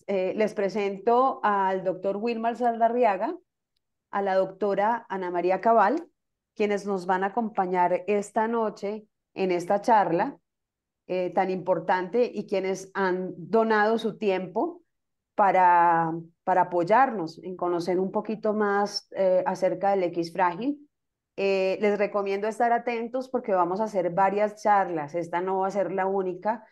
les presento al doctor Wilmar Saldarriaga, a la doctora Ana María Cabal, quienes nos van a acompañar esta noche en esta charla tan importante y quienes han donado su tiempo para, para apoyarnos en conocer un poquito más acerca del X frágil. Les recomiendo estar atentos porque vamos a hacer varias charlas. Esta no va a ser la única.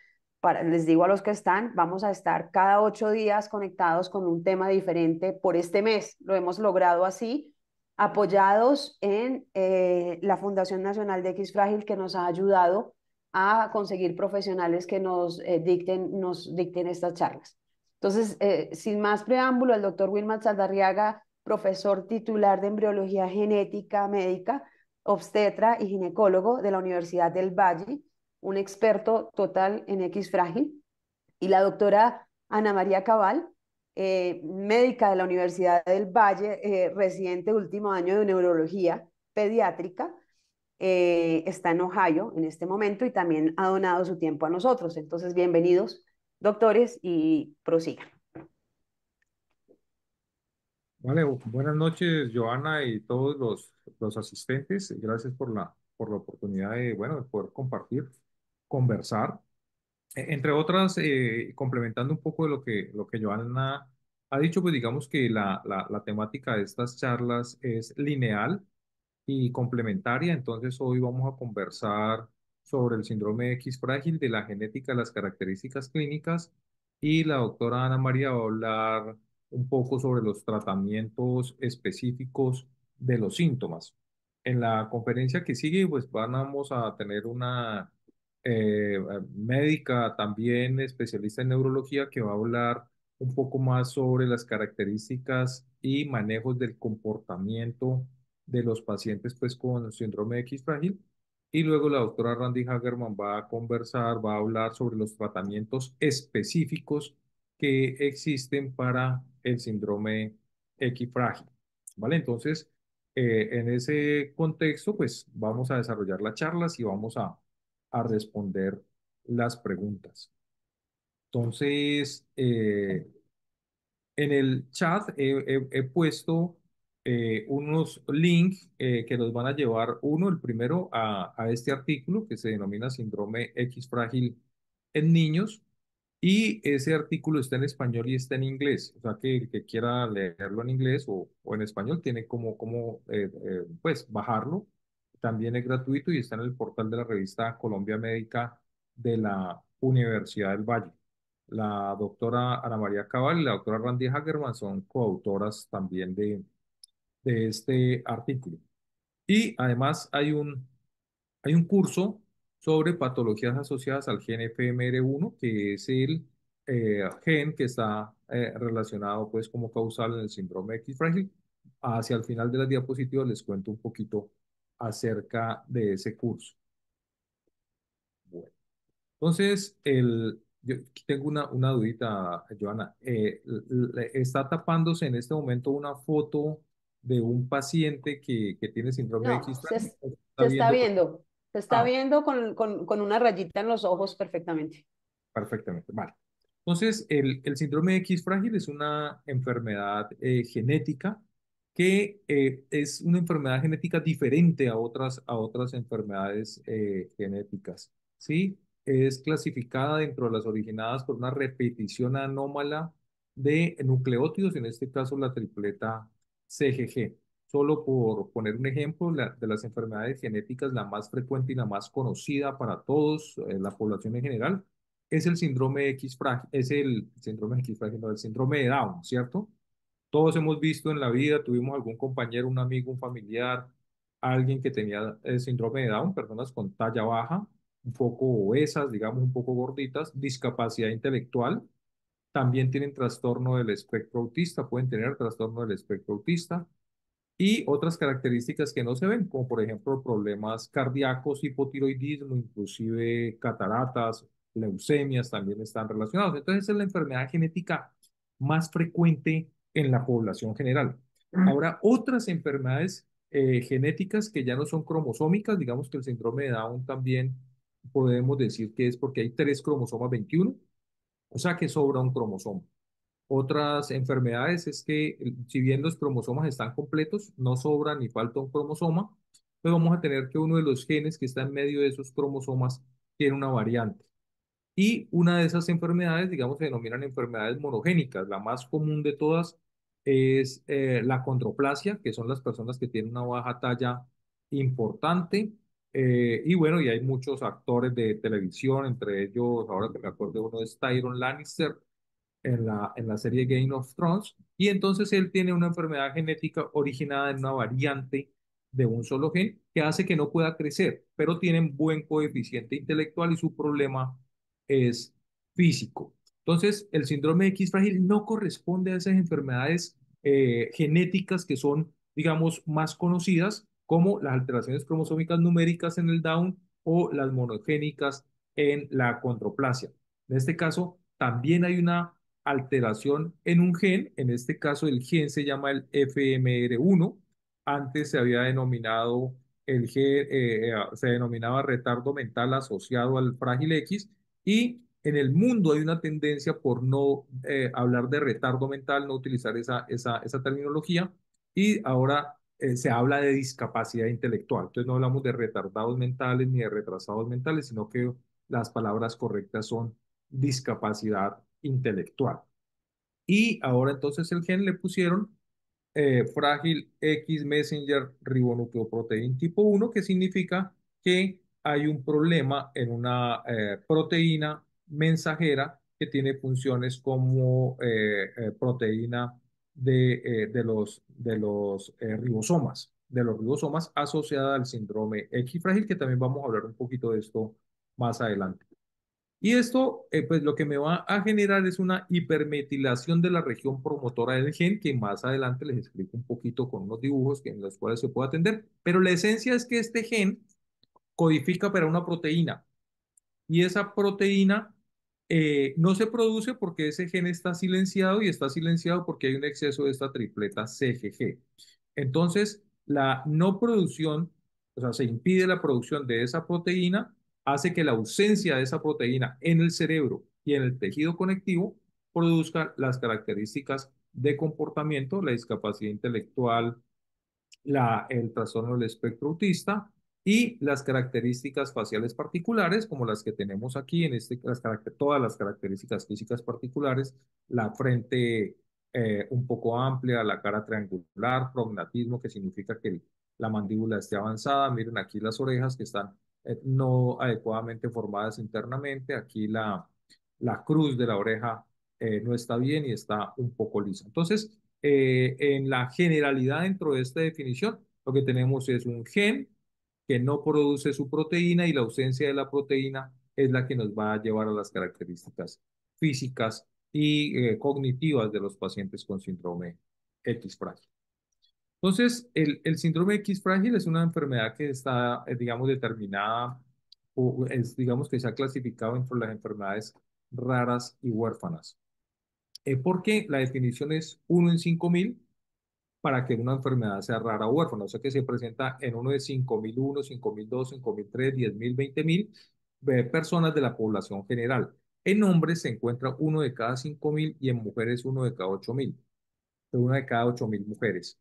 Les digo a los que están, vamos a estar cada 8 días conectados con un tema diferente por este mes. Lo hemos logrado así, apoyados en la Fundación Nacional de X Frágil, que nos ha ayudado a conseguir profesionales que nos dicten estas charlas. Entonces, sin más preámbulo, el doctor Wilmar Saldarriaga, profesor titular de Embriología Genética Médica, obstetra y ginecólogo de la Universidad del Valle, un experto total en X frágil, y la doctora Ana María Cabal, médica de la Universidad del Valle, residente último año de neurología pediátrica, está en Ohio en este momento y también ha donado su tiempo a nosotros. Entonces, bienvenidos, doctores, y prosigan. Vale, buenas noches, Joana y todos los asistentes. Gracias por la oportunidad de, bueno, de poder compartir, conversar. Entre otras, complementando un poco de lo que Joana ha dicho, pues digamos que la temática de estas charlas es lineal y complementaria. Entonces, hoy vamos a conversar sobre el síndrome X frágil, de la genética, las características clínicas, y la doctora Ana María va a hablar un poco sobre los tratamientos específicos de los síntomas. En la conferencia que sigue, pues vamos a tener una médica también especialista en neurología que va a hablar un poco más sobre las características y manejos del comportamiento de los pacientes pues con síndrome X frágil. Y luego la doctora Randy Hagerman va a conversar, va a hablar sobre los tratamientos específicos que existen para el síndrome X frágil. ¿Vale? Entonces, en ese contexto, pues vamos a desarrollar las charlas y vamos a responder las preguntas. Entonces, en el chat he puesto unos links que nos van a llevar, uno, el primero, a este artículo que se denomina Síndrome X frágil en niños, y ese artículo está en español y está en inglés. O sea que el que quiera leerlo en inglés o en español tiene pues bajarlo. También es gratuito y está en el portal de la revista Colombia Médica de la Universidad del Valle. La doctora Ana María Cabal y la doctora Randy Hagerman son coautoras también de este artículo. Y además hay un curso sobre patologías asociadas al gen FMR1, que es el gen que está relacionado pues como causal en el síndrome X frágil. Hacia el final de las diapositivas les cuento un poquito acerca de ese curso. Bueno, entonces, yo aquí tengo una dudita, Joana. Está tapándose en este momento una foto de un paciente que tiene síndrome No, X frágil. Está se está viendo. viendo, se está Ah, viendo con una rayita en los ojos perfectamente. perfectamente, vale. Entonces, el síndrome de X frágil es una enfermedad genética que es una enfermedad genética diferente a otras enfermedades genéticas, ¿sí? Es clasificada dentro de las originadas por una repetición anómala de nucleótidos, en este caso la tripleta CGG. Solo por poner un ejemplo, de las enfermedades genéticas, la más frecuente y la más conocida para todos, la población en general, es el síndrome X frágil, es el síndrome X frágil, no, el síndrome de Down, ¿cierto? Todos hemos visto en la vida, tuvimos algún compañero, un amigo, un familiar, alguien que tenía el síndrome de Down, personas con talla baja, un poco obesas, digamos, un poco gorditas, discapacidad intelectual, también tienen trastorno del espectro autista, pueden tener trastorno del espectro autista, y otras características que no se ven, como por ejemplo problemas cardíacos, hipotiroidismo, inclusive cataratas, leucemias también están relacionados. Entonces es la enfermedad genética más frecuente en la población general. Ahora, otras enfermedades genéticas que ya no son cromosómicas, digamos que el síndrome de Down también podemos decir que es porque hay 3 cromosomas 21, o sea que sobra un cromosoma. Otras enfermedades es que si bien los cromosomas están completos, no sobra ni falta un cromosoma, pues vamos a tener que uno de los genes que está en medio de esos cromosomas tiene una variante. Y una de esas enfermedades, digamos, se denominan enfermedades monogénicas. La más común de todas es la condroplasia, que son las personas que tienen una baja talla importante. Y bueno, y hay muchos actores de televisión, entre ellos, ahora que me acuerdo, uno es Tyrion Lannister, en la serie Game of Thrones, y entonces él tiene una enfermedad genética originada en una variante de un solo gen que hace que no pueda crecer, pero tienen buen coeficiente intelectual y su problema es físico. Entonces, el síndrome X frágil no corresponde a esas enfermedades genéticas que son, digamos, más conocidas, como las alteraciones cromosómicas numéricas en el Down o las monogénicas en la acondroplasia. En este caso, también hay una alteración en un gen, en este caso el gen se llama el FMR1, antes se había denominado el gen, se denominaba retardo mental asociado al frágil X, y en el mundo hay una tendencia por no hablar de retardo mental, no utilizar esa terminología, y ahora se habla de discapacidad intelectual. Entonces no hablamos de retardados mentales ni de retrasados mentales, sino que las palabras correctas son discapacidad intelectual. Y ahora entonces el gen le pusieron frágil X messenger ribonucleoprotein tipo 1, que significa que hay un problema en una proteína mensajera que tiene funciones como proteína de los ribosomas asociada al síndrome X frágil, que también vamos a hablar un poquito de esto más adelante. Y esto, pues lo que me va a generar es una hipermetilación de la región promotora del gen, que más adelante les explico un poquito con unos dibujos en los cuales se puede atender. Pero la esencia es que este gen codifica para una proteína, y esa proteína no se produce porque ese gen está silenciado, y está silenciado porque hay un exceso de esta tripleta CGG. Entonces, la no producción, o sea, se impide la producción de esa proteína, hace que la ausencia de esa proteína en el cerebro y en el tejido conectivo produzca las características de comportamiento, la discapacidad intelectual, el trastorno del espectro autista y las características faciales particulares, como las que tenemos aquí, todas las características físicas particulares, la frente un poco amplia, la cara triangular, prognatismo, que significa que la mandíbula esté avanzada. Miren aquí las orejas que están no adecuadamente formadas internamente, aquí la cruz de la oreja no está bien y está un poco lisa. Entonces, en la generalidad dentro de esta definición, lo que tenemos es un gen que no produce su proteína, y la ausencia de la proteína es la que nos va a llevar a las características físicas y cognitivas de los pacientes con síndrome X frágil. Entonces, el síndrome X frágil es una enfermedad que está, digamos, determinada, o es, digamos, que se ha clasificado entre las enfermedades raras y huérfanas. Porque la definición es 1 en 5.000 para que una enfermedad sea rara o huérfana, o sea que se presenta en uno de 5.001, 5.002, 5.003, 10.000, 20.000 personas de la población general. En hombres se encuentra uno de cada 5.000, y en mujeres uno de cada 8.000, de una de cada 8.000 mujeres.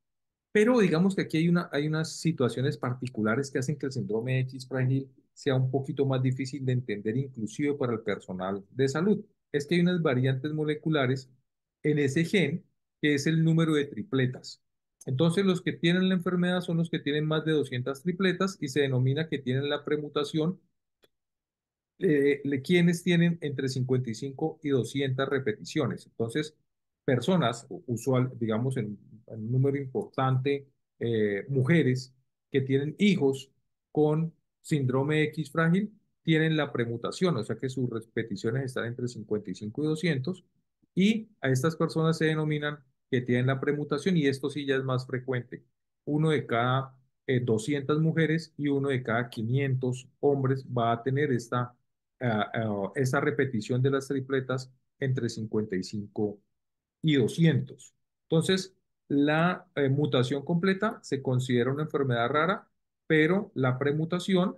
Pero digamos que aquí hay unas situaciones particulares que hacen que el síndrome X frágil sea un poquito más difícil de entender, inclusive para el personal de salud. Es que hay unas variantes moleculares en ese gen, que es el número de tripletas. Entonces, los que tienen la enfermedad son los que tienen más de 200 tripletas, y se denomina que tienen la premutación quienes tienen entre 55 y 200 repeticiones. Entonces, personas, usual, digamos, en un número importante, mujeres que tienen hijos con síndrome X frágil, tienen la premutación, o sea que sus repeticiones están entre 55 y 200, y a estas personas se denominan que tienen la premutación, y esto sí ya es más frecuente. Uno de cada 200 mujeres y uno de cada 500 hombres va a tener esta repetición de las tripletas entre 55 y 200. Entonces, la mutación completa se considera una enfermedad rara, pero la premutación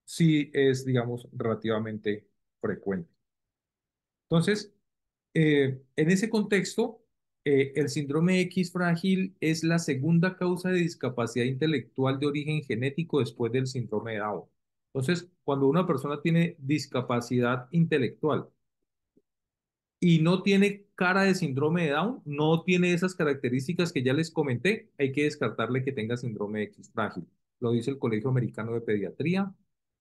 sí es, digamos, relativamente frecuente. Entonces, En ese contexto, el síndrome X frágil es la segunda causa de discapacidad intelectual de origen genético después del síndrome de Down. Entonces, cuando una persona tiene discapacidad intelectual y no tiene cara de síndrome de Down, no tiene esas características que ya les comenté, hay que descartarle que tenga síndrome X frágil. Lo dice el Colegio Americano de Pediatría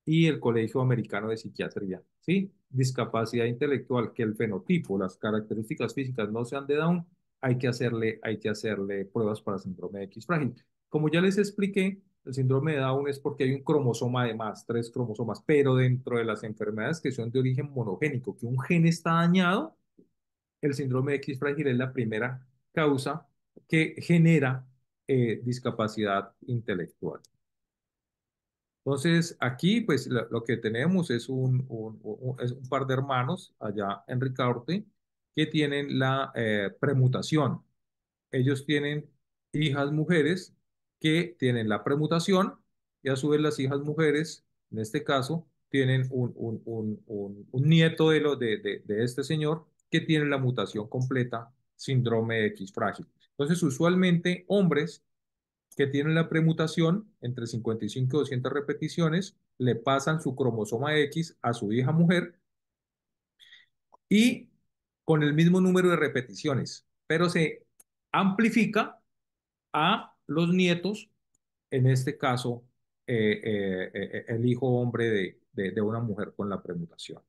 y el Colegio Americano de Psiquiatría, ¿sí? Discapacidad intelectual, que el fenotipo, las características físicas no sean de Down, hay que hacerle pruebas para síndrome X frágil. Como ya les expliqué, el síndrome de Down es porque hay un cromosoma de más, tres cromosomas, pero dentro de las enfermedades que son de origen monogénico, que un gen está dañado, el síndrome X frágil es la primera causa que genera discapacidad intelectual. Entonces, aquí, pues, lo que tenemos es es un par de hermanos allá en Ricaurte que tienen la premutación. Ellos tienen hijas mujeres que tienen la premutación y a su vez las hijas mujeres, en este caso, tienen un nieto de este señor que tiene la mutación completa, síndrome X frágil. Entonces, usualmente hombres que tienen la premutación entre 55 y 200 repeticiones le pasan su cromosoma X a su hija mujer y con el mismo número de repeticiones, pero se amplifica a los nietos, en este caso, el hijo hombre de una mujer con la premutación.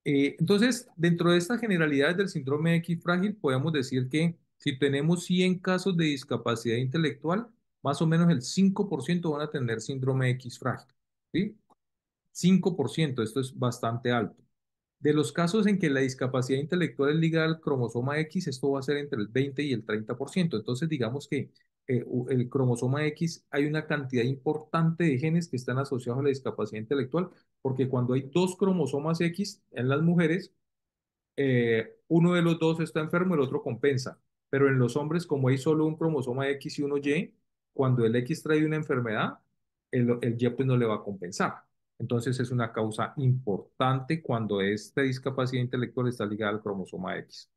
Entonces, dentro de estas generalidades del síndrome X frágil, podemos decir que si tenemos 100 casos de discapacidad intelectual, más o menos el 5% van a tener síndrome X frágil, ¿sí? 5%, esto es bastante alto. De los casos en que la discapacidad intelectual es ligada al cromosoma X, esto va a ser entre el 20 y el 30%. Entonces, digamos que el cromosoma X hay una cantidad importante de genes que están asociados a la discapacidad intelectual, porque cuando hay dos cromosomas X en las mujeres, uno de los dos está enfermo, el otro compensa. Pero en los hombres, como hay solo un cromosoma X y uno Y, cuando el X trae una enfermedad, el Y pues no le va a compensar. Entonces es una causa importante cuando esta discapacidad intelectual está ligada al cromosoma X.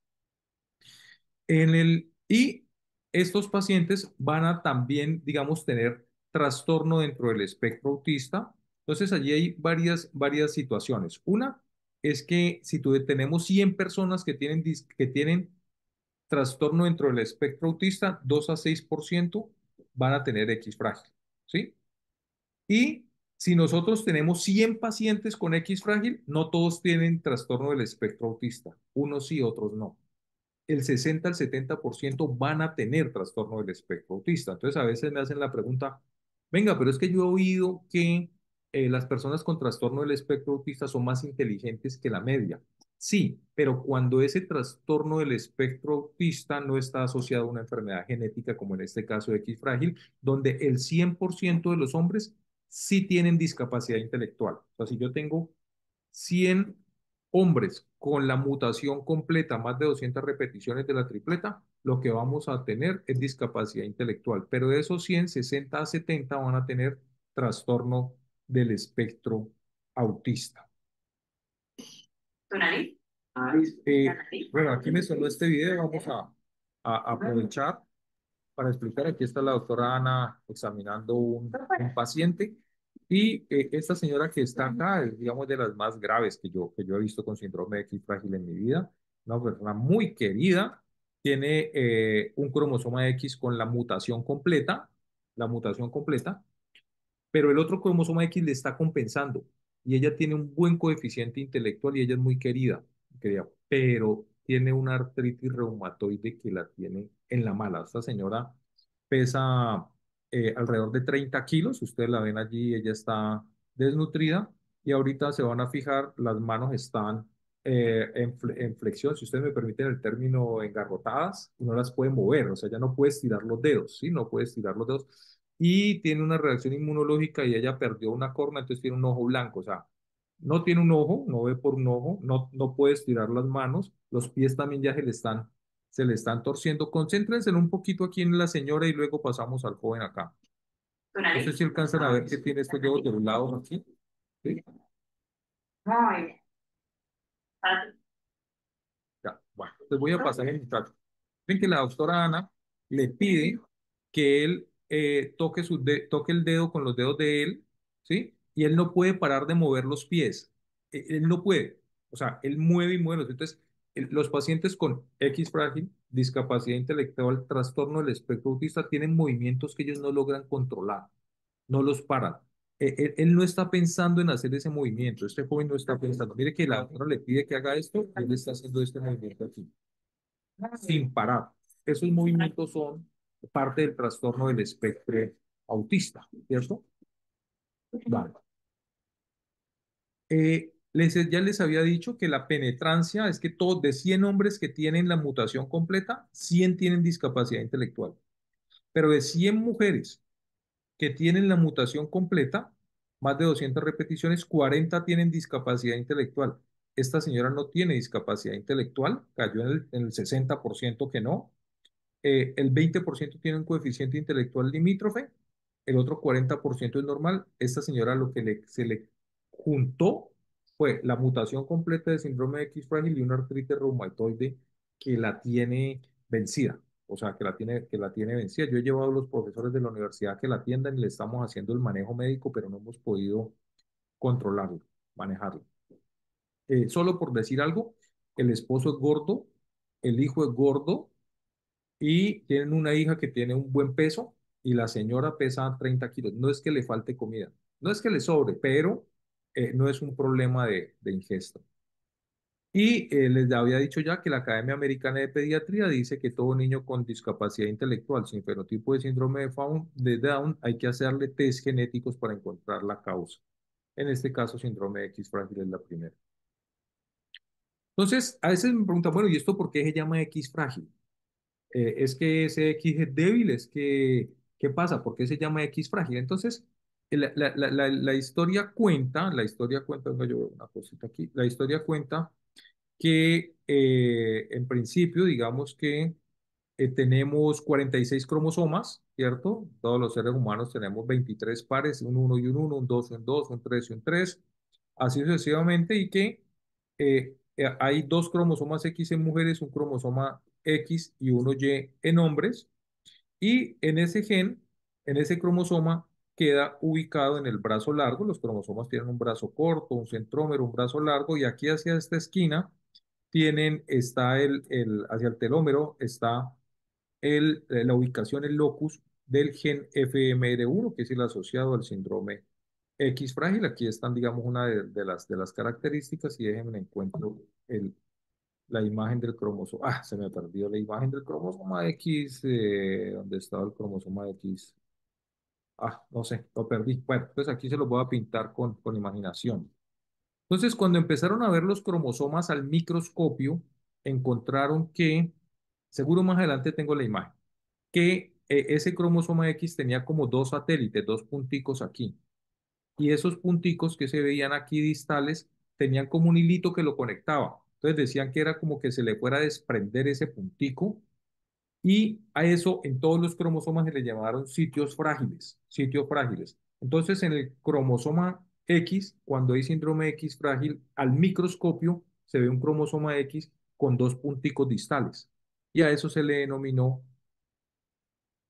Y estos pacientes van a también, digamos, tener trastorno dentro del espectro autista. Entonces, allí hay varias situaciones. Una es que si tenemos 100 personas que tienen trastorno dentro del espectro autista, 2 a 6% van a tener X frágil, ¿sí? Y si nosotros tenemos 100 pacientes con X frágil, no todos tienen trastorno del espectro autista, unos sí, otros no. El 60 al 70% van a tener trastorno del espectro autista. Entonces a veces me hacen la pregunta, venga, pero es que yo he oído que las personas con trastorno del espectro autista son más inteligentes que la media. Sí, pero cuando ese trastorno del espectro autista no está asociado a una enfermedad genética, como en este caso de X frágil, donde el 100% de los hombres sí tienen discapacidad intelectual. O sea, si yo tengo 100 hombres con la mutación completa, más de 200 repeticiones de la tripleta, lo que vamos a tener es discapacidad intelectual. Pero de esos 100, 60 a 70 van a tener trastorno del espectro autista. ¿Tu nariz? Bueno, aquí me sonó este video, vamos a aprovechar para explicar. Aquí está la doctora Ana examinando un paciente y esta señora que está acá es, digamos, de las más graves que yo he visto con síndrome de X frágil en mi vida. Una persona muy querida, tiene un cromosoma X con la mutación completa, pero el otro cromosoma X le está compensando y ella tiene un buen coeficiente intelectual y ella es muy querida, pero tiene una artritis reumatoide que la tiene en la mala. Esta señora pesa alrededor de 30 kilos, ustedes la ven allí, ella está desnutrida y ahorita se van a fijar, las manos están en flexión, si ustedes me permiten el término, engarrotadas, y no las puede mover, o sea, ya no puede estirar los dedos, ¿sí? No puede estirar los dedos y tiene una reacción inmunológica y ella perdió una córnea, entonces tiene un ojo blanco, o sea, no tiene un ojo, no ve por un ojo, no puede estirar las manos, los pies también ya se le están torciendo. Concéntrense un poquito aquí en la señora y luego pasamos al joven acá. No sé si alcanzan a ver que tiene estos dedos de un lado aquí. ¿Sí? Ya, bueno, les voy a pasar el muchacho. Ven que la doctora Ana le pide que él toque el dedo con los dedos de él, ¿sí? Y él no puede parar de mover los pies. Él no puede. O sea, él mueve y mueve. Entonces, los pacientes con X frágil, discapacidad intelectual, trastorno del espectro autista, tienen movimientos que ellos no logran controlar, no los paran. Él no está pensando en hacer ese movimiento. Este joven no está pensando. Mire que la doctora le pide que haga esto, él está haciendo este movimiento aquí sin parar. Esos movimientos son parte del trastorno del espectro autista, ¿cierto? Vale. Ya les había dicho que la penetrancia es que todos de 100 hombres que tienen la mutación completa, 100 tienen discapacidad intelectual. Pero de 100 mujeres que tienen la mutación completa, más de 200 repeticiones, 40 tienen discapacidad intelectual. Esta señora no tiene discapacidad intelectual, cayó en el 60% que no, el 20% tiene un coeficiente intelectual limítrofe, el otro 40% es normal. Esta señora lo que se le juntó fue la mutación completa de síndrome de X frágil y una artritis reumatoide que la tiene vencida, o sea, que la tiene vencida. Yo he llevado a los profesores de la universidad que la atiendan y le estamos haciendo el manejo médico, pero no hemos podido controlarlo, manejarlo. Solo por decir algo, el esposo es gordo, el hijo es gordo, y tienen una hija que tiene un buen peso y la señora pesa 30 kilos. No es que le falte comida, no es que le sobre, pero no es un problema de ingesta. Y les había dicho ya que la Academia Americana de Pediatría dice que todo niño con discapacidad intelectual sin fenotipo de síndrome de Down hay que hacerle test genéticos para encontrar la causa. En este caso, síndrome de X frágil es la primera. Entonces, a veces me preguntan, bueno, ¿y esto por qué se llama X frágil? Es que ese X es débil, ¿qué pasa? ¿Por qué se llama X frágil? Entonces, la historia cuenta, venga, yo veo una cosita aquí, la historia cuenta que en principio, digamos que tenemos 46 cromosomas, ¿cierto? Todos los seres humanos tenemos 23 pares, un uno y un uno, un 2 y un 2, un 3 y un 3, así sucesivamente, y que hay dos cromosomas X en mujeres, un cromosoma X y uno Y en hombres, y en ese cromosoma, queda ubicado en el brazo largo. Los cromosomas tienen un brazo corto, un centrómero, un brazo largo, y aquí hacia esta esquina hacia el telómero está la ubicación, el locus del gen FMR1, que es el asociado al síndrome X frágil. Aquí están, digamos, una de las características, y déjenme encuentro la imagen del cromosoma. Se me perdió la imagen del cromosoma X. ¿Dónde estaba el cromosoma X? No sé, lo perdí. Bueno, pues aquí se lo voy a pintar con imaginación. Entonces, cuando empezaron a ver los cromosomas al microscopio, encontraron que, seguro más adelante tengo la imagen, que ese cromosoma X tenía como dos satélites, dos punticos aquí. Y esos punticos que se veían aquí distales tenían como un hilito que lo conectaba. Entonces decían que era como que se le fuera a desprender ese puntico, y a eso en todos los cromosomas se le llamaron sitios frágiles, sitios frágiles. Entonces en el cromosoma X, cuando hay síndrome X frágil, al microscopio se ve un cromosoma X con dos punticos distales. Y a eso se le denominó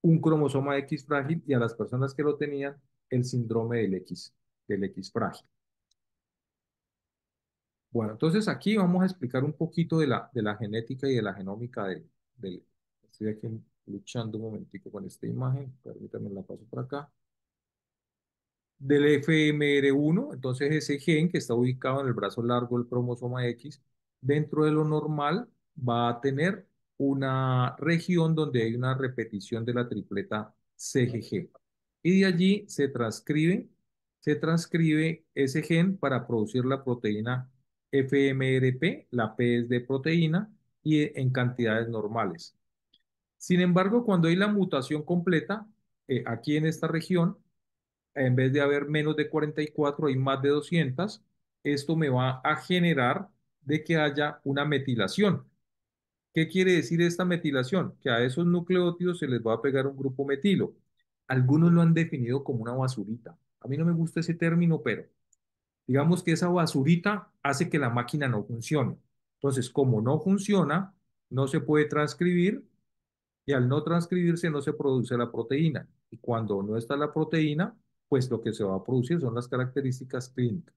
un cromosoma X frágil, y a las personas que lo tenían, el síndrome del X frágil. Bueno, entonces aquí vamos a explicar un poquito de la genética y de la genómica del. Estoy aquí luchando un momentico con esta imagen, permítanme la paso por acá. Del FMR1, entonces ese gen que está ubicado en el brazo largo del cromosoma X, dentro de lo normal va a tener una región donde hay una repetición de la tripleta CGG. Y de allí se transcribe ese gen para producir la proteína FMRP. La P es de proteína y en cantidades normales. Sin embargo, cuando hay la mutación completa, aquí en esta región, en vez de haber menos de 44, hay más de 200. Esto me va a generar de que haya una metilación. ¿Qué quiere decir esta metilación? Que a esos nucleótidos se les va a pegar un grupo metilo. Algunos lo han definido como una basurita. A mí no me gusta ese término, pero digamos que esa basurita hace que la máquina no funcione. Entonces, como no funciona, no se puede transcribir y al no transcribirse no se produce la proteína. Y cuando no está la proteína, pues lo que se va a producir son las características clínicas.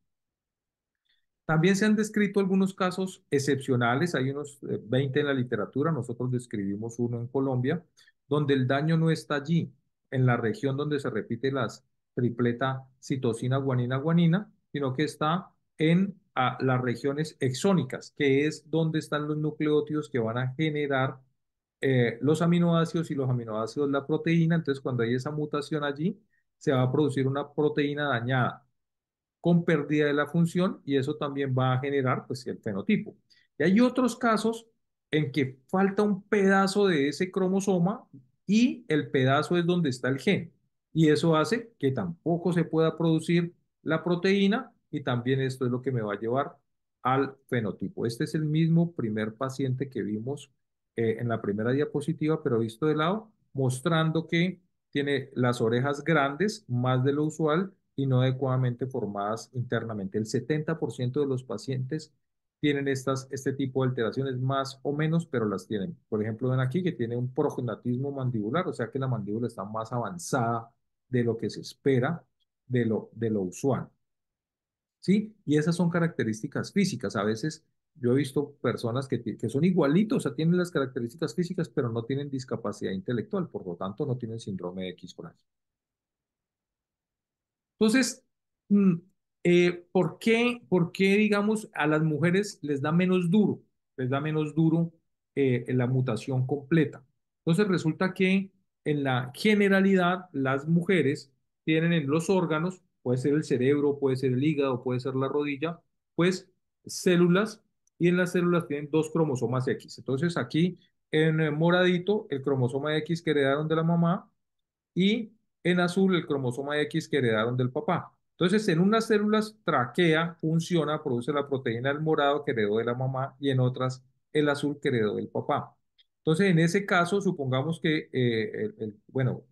También se han descrito algunos casos excepcionales, hay unos 20 en la literatura, nosotros describimos uno en Colombia, donde el daño no está allí, en la región donde se repite las tripleta citosina, guanina, guanina, sino que está en las regiones exónicas, que es donde están los nucleótidos que van a generar los aminoácidos y los aminoácidos la proteína. Entonces, cuando hay esa mutación allí, se va a producir una proteína dañada con pérdida de la función y eso también va a generar pues el fenotipo. Y hay otros casos en que falta un pedazo de ese cromosoma y el pedazo es donde está el gen. Y eso hace que tampoco se pueda producir la proteína y también esto es lo que me va a llevar al fenotipo. Este es el mismo primer paciente que vimos en la primera diapositiva, pero visto de lado, mostrando que tiene las orejas grandes, más de lo usual, y no adecuadamente formadas internamente. El 70% de los pacientes tienen este tipo de alteraciones más o menos, pero las tienen. Por ejemplo, ven aquí que tiene un prognatismo mandibular, o sea que la mandíbula está más avanzada de lo que se espera de lo usual. ¿Sí? Y esas son características físicas. A veces yo he visto personas que son igualitos, o sea, tienen las características físicas, pero no tienen discapacidad intelectual, por lo tanto no tienen síndrome de X frágil. Entonces, mm, ¿por qué, digamos, a las mujeres les da menos duro? Les da menos duro en la mutación completa. Entonces, resulta que en la generalidad, las mujeres tienen en los órganos, puede ser el cerebro, puede ser el hígado, puede ser la rodilla, pues células, y en las células tienen dos cromosomas X. Entonces, aquí en moradito, el cromosoma X que heredaron de la mamá y en azul el cromosoma X que heredaron del papá. Entonces, en unas células trachea funciona, produce la proteína del morado que heredó de la mamá y en otras el azul que heredó del papá. Entonces, en ese caso, supongamos que bueno,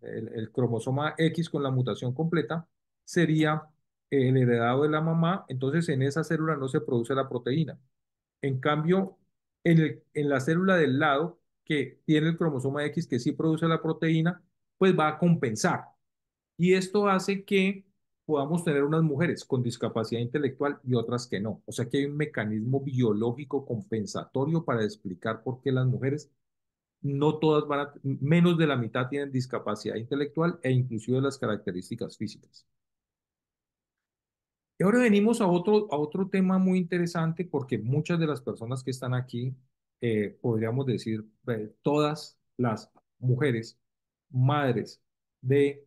el cromosoma X con la mutación completa sería el heredado de la mamá, entonces en esa célula no se produce la proteína. En cambio, en la célula del lado, que tiene el cromosoma X que sí produce la proteína, pues va a compensar. Y esto hace que podamos tener unas mujeres con discapacidad intelectual y otras que no. O sea que hay un mecanismo biológico compensatorio para explicar por qué las mujeres no todas menos de la mitad tienen discapacidad intelectual e inclusive las características físicas. Y ahora venimos a otro tema muy interesante porque muchas de las personas que están aquí, podríamos decir, todas las mujeres, madres de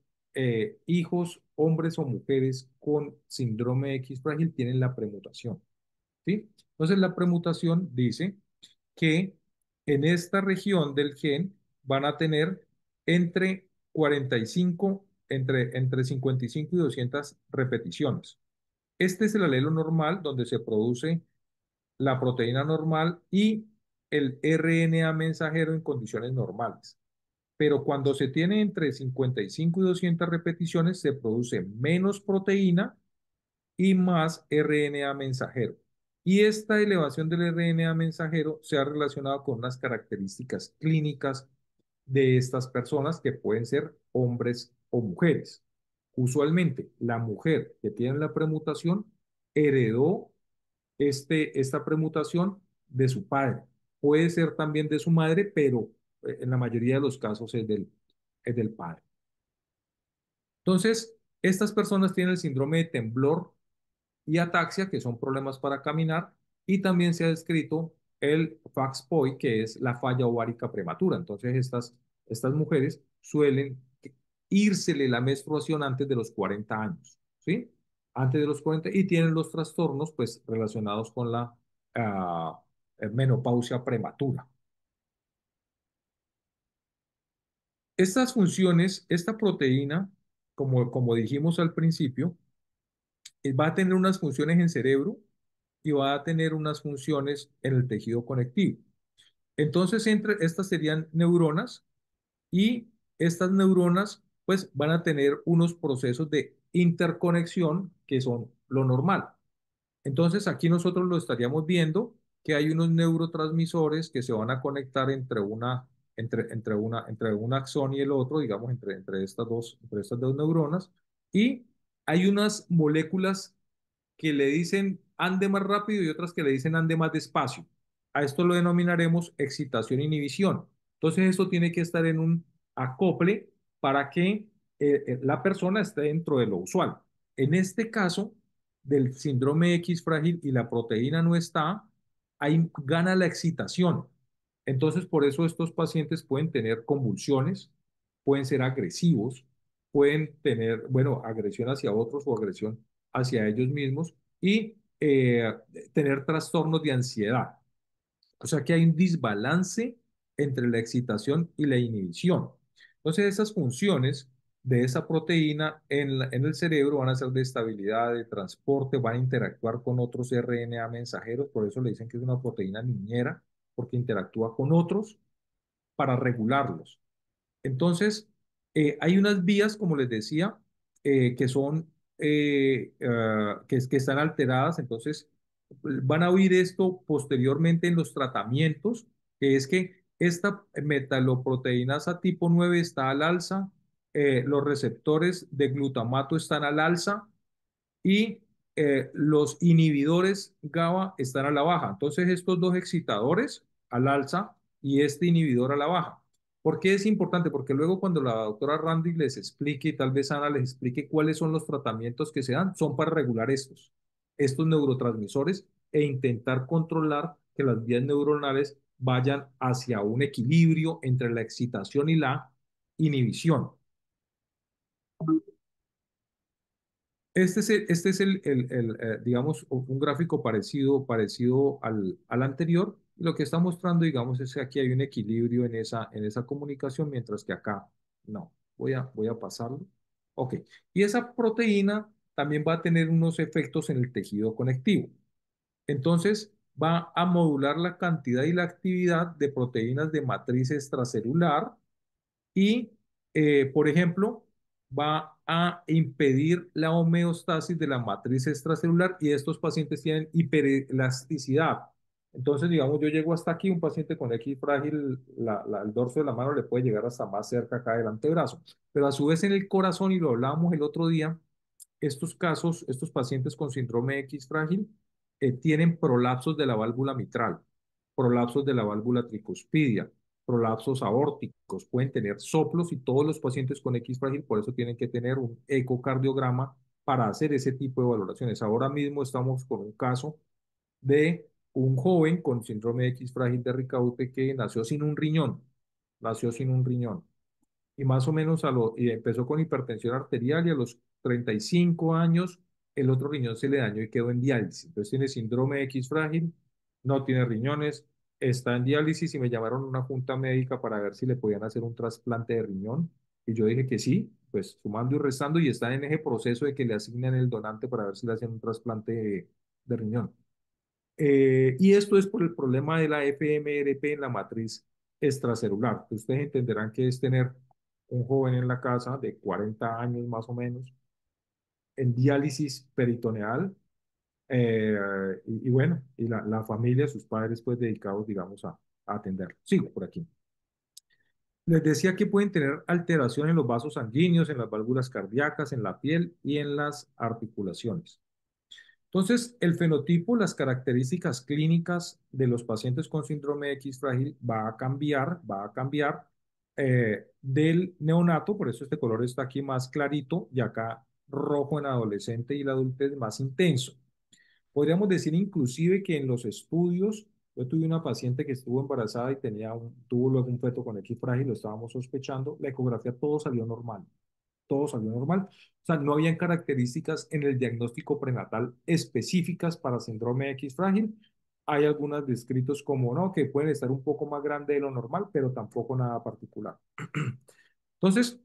hijos, hombres o mujeres con síndrome X frágil, tienen la premutación, ¿sí? Entonces la premutación dice que en esta región del gen van a tener entre 45, entre 55 y 200 repeticiones. Este es el alelo normal donde se produce la proteína normal y el RNA mensajero en condiciones normales. Pero cuando se tiene entre 55 y 200 repeticiones, se produce menos proteína y más RNA mensajero. Y esta elevación del RNA mensajero se ha relacionado con unas características clínicas de estas personas que pueden ser hombres o mujeres. Usualmente, la mujer que tiene la premutación heredó esta premutación de su padre. Puede ser también de su madre, pero en la mayoría de los casos es del padre. Entonces, estas personas tienen el síndrome de temblor y ataxia, que son problemas para caminar, y también se ha descrito el FAXPOI, que es la falla ovárica prematura. Entonces, estas mujeres suelen írsele la menstruación antes de los 40 años, ¿sí? Antes de los 40 y tienen los trastornos, pues, relacionados con la menopausia prematura. Estas funciones, esta proteína, como dijimos al principio, va a tener unas funciones en cerebro y va a tener unas funciones en el tejido conectivo. Entonces, entre estas serían neuronas y estas neuronas pues van a tener unos procesos de interconexión que son lo normal. Entonces, aquí nosotros lo estaríamos viendo que hay unos neurotransmisores que se van a conectar entre un axón y el otro, digamos, entre estas dos neuronas, y hay unas moléculas que le dicen ande más rápido y otras que le dicen ande más despacio. A esto lo denominaremos excitación-inhibición. Entonces, esto tiene que estar en un acople para que la persona esté dentro de lo usual. En este caso, del síndrome X frágil y la proteína no está, ahí gana la excitación. Entonces, por eso estos pacientes pueden tener convulsiones, pueden ser agresivos, pueden tener, bueno, agresión hacia otros o agresión hacia ellos mismos y tener trastornos de ansiedad. O sea que hay un desbalance entre la excitación y la inhibición. Entonces, esas funciones de esa proteína en el cerebro van a ser de estabilidad, de transporte, van a interactuar con otros RNA mensajeros, por eso le dicen que es una proteína niñera, porque interactúa con otros para regularlos. Entonces, hay unas vías, como les decía, que son, que están alteradas. Entonces, van a oír esto posteriormente en los tratamientos, que es que esta metaloproteinasa tipo 9 está al alza, los receptores de glutamato están al alza, y los inhibidores GABA están a la baja. Entonces, estos dos excitadores al alza y este inhibidor a la baja. ¿Por qué es importante? Porque luego cuando la doctora Randy les explique y tal vez Ana les explique cuáles son los tratamientos que se dan, son para regular estos neurotransmisores e intentar controlar que las vías neuronales vayan hacia un equilibrio entre la excitación y la inhibición. Este es digamos, un gráfico parecido al anterior. Lo que está mostrando, digamos, es que aquí hay un equilibrio en esa comunicación, mientras que acá no. Voy a pasarlo. Ok. Y esa proteína también va a tener unos efectos en el tejido conectivo. Entonces, va a modular la cantidad y la actividad de proteínas de matriz extracelular y, por ejemplo, va a impedir la homeostasis de la matriz extracelular y estos pacientes tienen hiperelasticidad. Entonces, digamos, yo llego hasta aquí, un paciente con X frágil, el dorso de la mano le puede llegar hasta más cerca acá del antebrazo, pero a su vez en el corazón, y lo hablábamos el otro día, estos casos, estos pacientes con síndrome X frágil, tienen prolapsos de la válvula mitral, prolapsos de la válvula tricuspidia, prolapsos aórticos, pueden tener soplos y todos los pacientes con X frágil por eso tienen que tener un ecocardiograma para hacer ese tipo de valoraciones. Ahora mismo estamos con un caso de un joven con síndrome X frágil de Ricaute que nació sin un riñón y más o menos y empezó con hipertensión arterial y a los 35 años el otro riñón se le dañó y quedó en diálisis. Entonces tiene síndrome X frágil, no tiene riñones, está en diálisis y me llamaron a una junta médica para ver si le podían hacer un trasplante de riñón y yo dije que sí, pues sumando y restando y está en ese proceso de que le asignen el donante para ver si le hacen un trasplante de riñón. Y esto es por el problema de la FMRP en la matriz extracelular. Ustedes entenderán que es tener un joven en la casa de 40 años más o menos, en diálisis peritoneal, y bueno, y la familia, sus padres, pues dedicados, digamos, a atenderlo. Sigo por aquí. Les decía que pueden tener alteración en los vasos sanguíneos, en las válvulas cardíacas, en la piel y en las articulaciones. Entonces, el fenotipo, las características clínicas de los pacientes con síndrome X frágil va a cambiar del neonato, por eso este color está aquí más clarito y acá rojo en adolescente y la adultez más intenso. Podríamos decir inclusive que en los estudios, yo tuve una paciente que estuvo embarazada y tuvo luego un feto con X frágil, lo estábamos sospechando, la ecografía todo salió normal, todo salió normal. O sea, no habían características en el diagnóstico prenatal específicas para síndrome X frágil. Hay algunas descritos como no, que pueden estar un poco más grande de lo normal, pero tampoco nada particular. Entonces,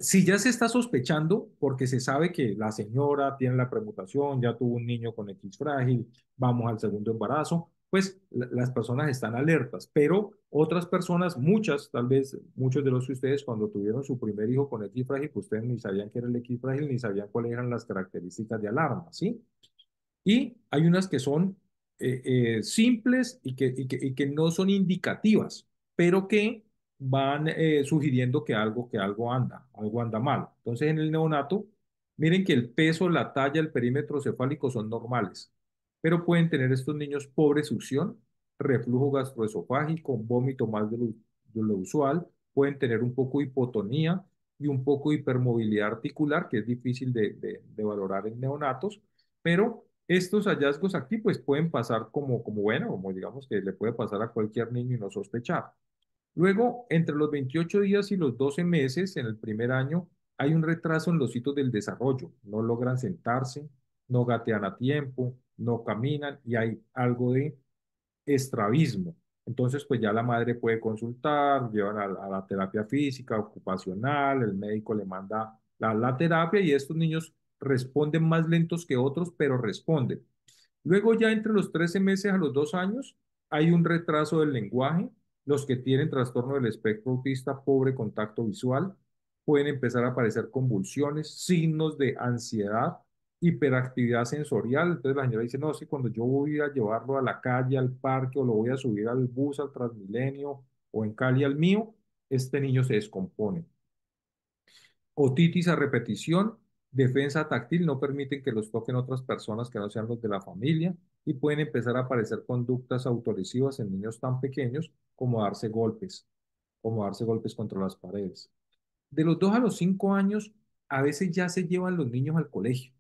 si ya se está sospechando, porque se sabe que la señora tiene la premutación, ya tuvo un niño con X frágil, vamos al segundo embarazo, pues las personas están alertas, pero otras personas, muchas, tal vez muchos de los de ustedes cuando tuvieron su primer hijo con X frágil, pues ustedes ni sabían qué era el X frágil, ni sabían cuáles eran las características de alarma, ¿sí? Y hay unas que son simples y que no son indicativas, pero que van sugiriendo que algo anda mal. Entonces, en el neonato, miren que el peso, la talla, el perímetro cefálico son normales, pero pueden tener estos niños pobre succión, reflujo gastroesofágico, vómito más de lo usual, pueden tener un poco de hipotonía y un poco de hipermovilidad articular, que es difícil de valorar en neonatos, pero estos hallazgos aquí pues pueden pasar como bueno, como digamos que le puede pasar a cualquier niño y no sospechar. Luego, entre los 28 días y los 12 meses, en el primer año, hay un retraso en los hitos del desarrollo. No logran sentarse, no gatean a tiempo, no caminan y hay algo de estrabismo. Entonces, pues ya la madre puede consultar, llevan a la terapia física, ocupacional, el médico le manda la terapia y estos niños responden más lentos que otros, pero responden. Luego ya entre los 13 meses a los 2 años hay un retraso del lenguaje. Los que tienen trastorno del espectro autista, pobre contacto visual, pueden empezar a aparecer convulsiones, signos de ansiedad, hiperactividad sensorial. Entonces la señora dice, no, sí, cuando yo voy a llevarlo a la calle, al parque, o lo voy a subir al bus, al Transmilenio, o en Cali al mío, este niño se descompone. Otitis a repetición, defensa táctil, no permiten que los toquen otras personas que no sean los de la familia y pueden empezar a aparecer conductas autolesivas en niños tan pequeños como darse golpes contra las paredes. De los 2 a los 5 años, a veces ya se llevan los niños al colegio.